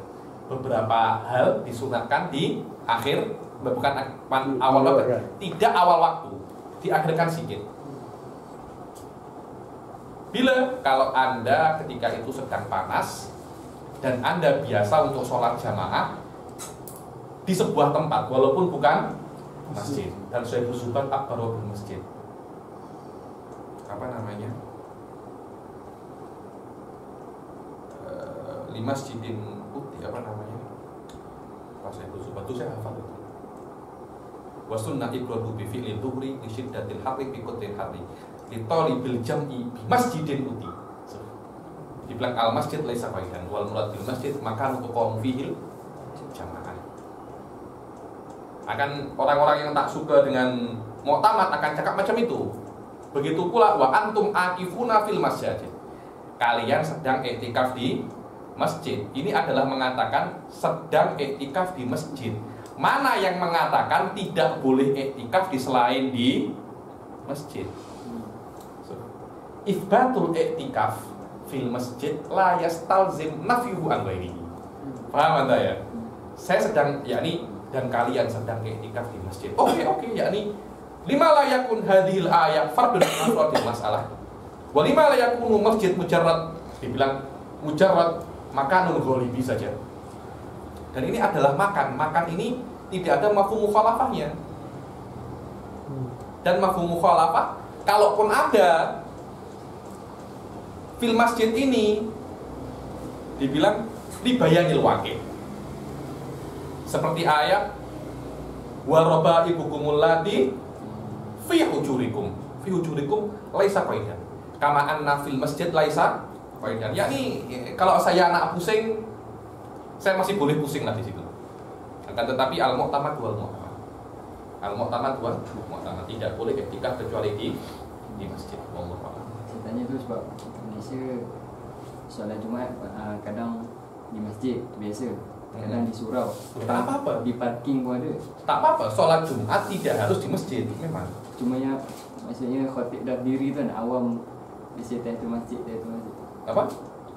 Beberapa hal disunahkan di akhir, bukan awal waktu, tidak awal waktu, diakhirkan sedikit. Bila kalau Anda ketika itu sedang panas dan Anda biasa untuk sholat jamaah di sebuah tempat walaupun bukan masjid, dan saya bersubat akbaru bil masjid, apa namanya, lima masjidin putih, apa namanya, pas saya bersubat itu saya hafal itu. Wa sunnah ibradu bi fi'li dhuhri li syiddatil harri bi qadril harri li talibil jam'i bi masjidin uti. Dibilang al masjid laisa qaidan wal murad bil masjid maka untuk qaum fihil jamaah. Akan orang-orang yang tak suka dengan mu'tamad akan cakap macam itu. Begitu pula wa antum akifuna fil masjid. Kalian sedang iktikaf di masjid. Ini adalah mengatakan sedang iktikaf di masjid. Mana yang mengatakan tidak boleh iktikaf di selain di masjid? Itsbatul iktikaf fil masjid la yastalzim nafyuhu an ghairihi. Paham Anda ya? Saya sedang, yakni dan kalian sedang iktikaf di masjid. Oke, yakni lima la yakun hadhil ayat fardun afradil masalah. Wa lima la yakunu masjid mujarrad, dibilang mujarrad makanun ghalibi saja. Dan ini adalah makan ini tidak ada mafhum mukhalafahnya. Dan mafhum mukhalafah kalaupun ada fil masjid ini dibilang dibayanil waqi'. Seperti ayat wa rabaibukumul lati fi hujurikum laisa qaidan kama anna fil masjid laisa qaidan. Yakni kalau saya anak pusing, saya masih boleh pusing lah di situ. Akan tetapi al-mu'tamad wal mu'tamad. Al-mu'tamad wal mu'tamad tidak boleh iktikaf kecuali di masjid. Wallahu a'lam. Saya tanya tu sebab Malaysia solat Jumaat kadang di masjid biasa, kadang di surau. Tak apa-apa. Di parking pun ada. Tak apa-apa, solat Jumat tidak harus di masjid memang. Cuma yang maksudnya khatib dah diri tu awam biasa tahiyatul masjid. Apa?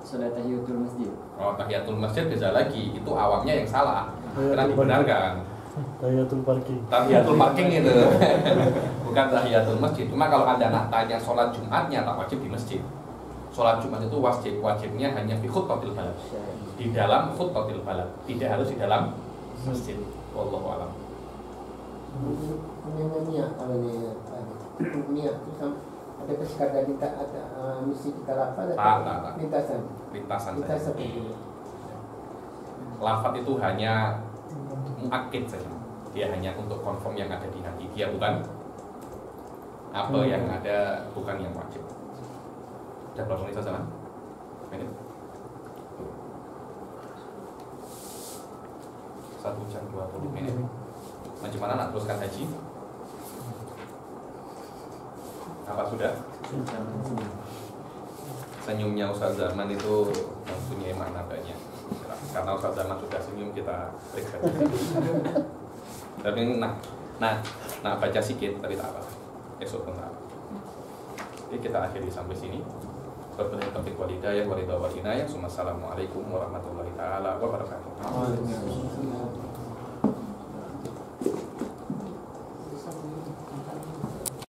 Solat tahiyatul masjid. Oh, tahiyatul masjid beda lagi. Itu awamnya yang salah. Karena dibenarkan. Tahiyatul parking. Tahiyatul parking itu. Bukan tahiyatul masjid. Cuma kalau Anda nak tanya sholat Jumatnya tak wajib di masjid. sholat Jumat itu wajibnya hanya fi khutbatil balad, di dalam khutbatil balad, tidak harus di dalam masjid. Wallahu a'lam. Niat kalau niat itu ada sekadar kita ada misi kita lafaz Tak. lintasan Lintasan lintasan saja. Lafaz itu hanya muakkid saja. Dia hanya untuk confirm yang ada di hati. Dia bukan apa yang ada, bukan yang wajib. Sudah berapa menit saja? Menit. 1 jam 20 menit. Bagaimana nak teruskan haji? Apa sudah? Senyumnya Ustaz Zaman itu mempunyai makna banyak. Karena Ustaz Zaman sudah senyum, kita periksa. Tapi nah baca sikit tapi tak apa. Esok pun tak apa. Oke, kita akhiri sampai sini. Wabillahi taufiq wal hidayah wa ridha wal inayah. Assalamualaikum warahmatullahi taala wabarakatuh. Waalaikumsalam.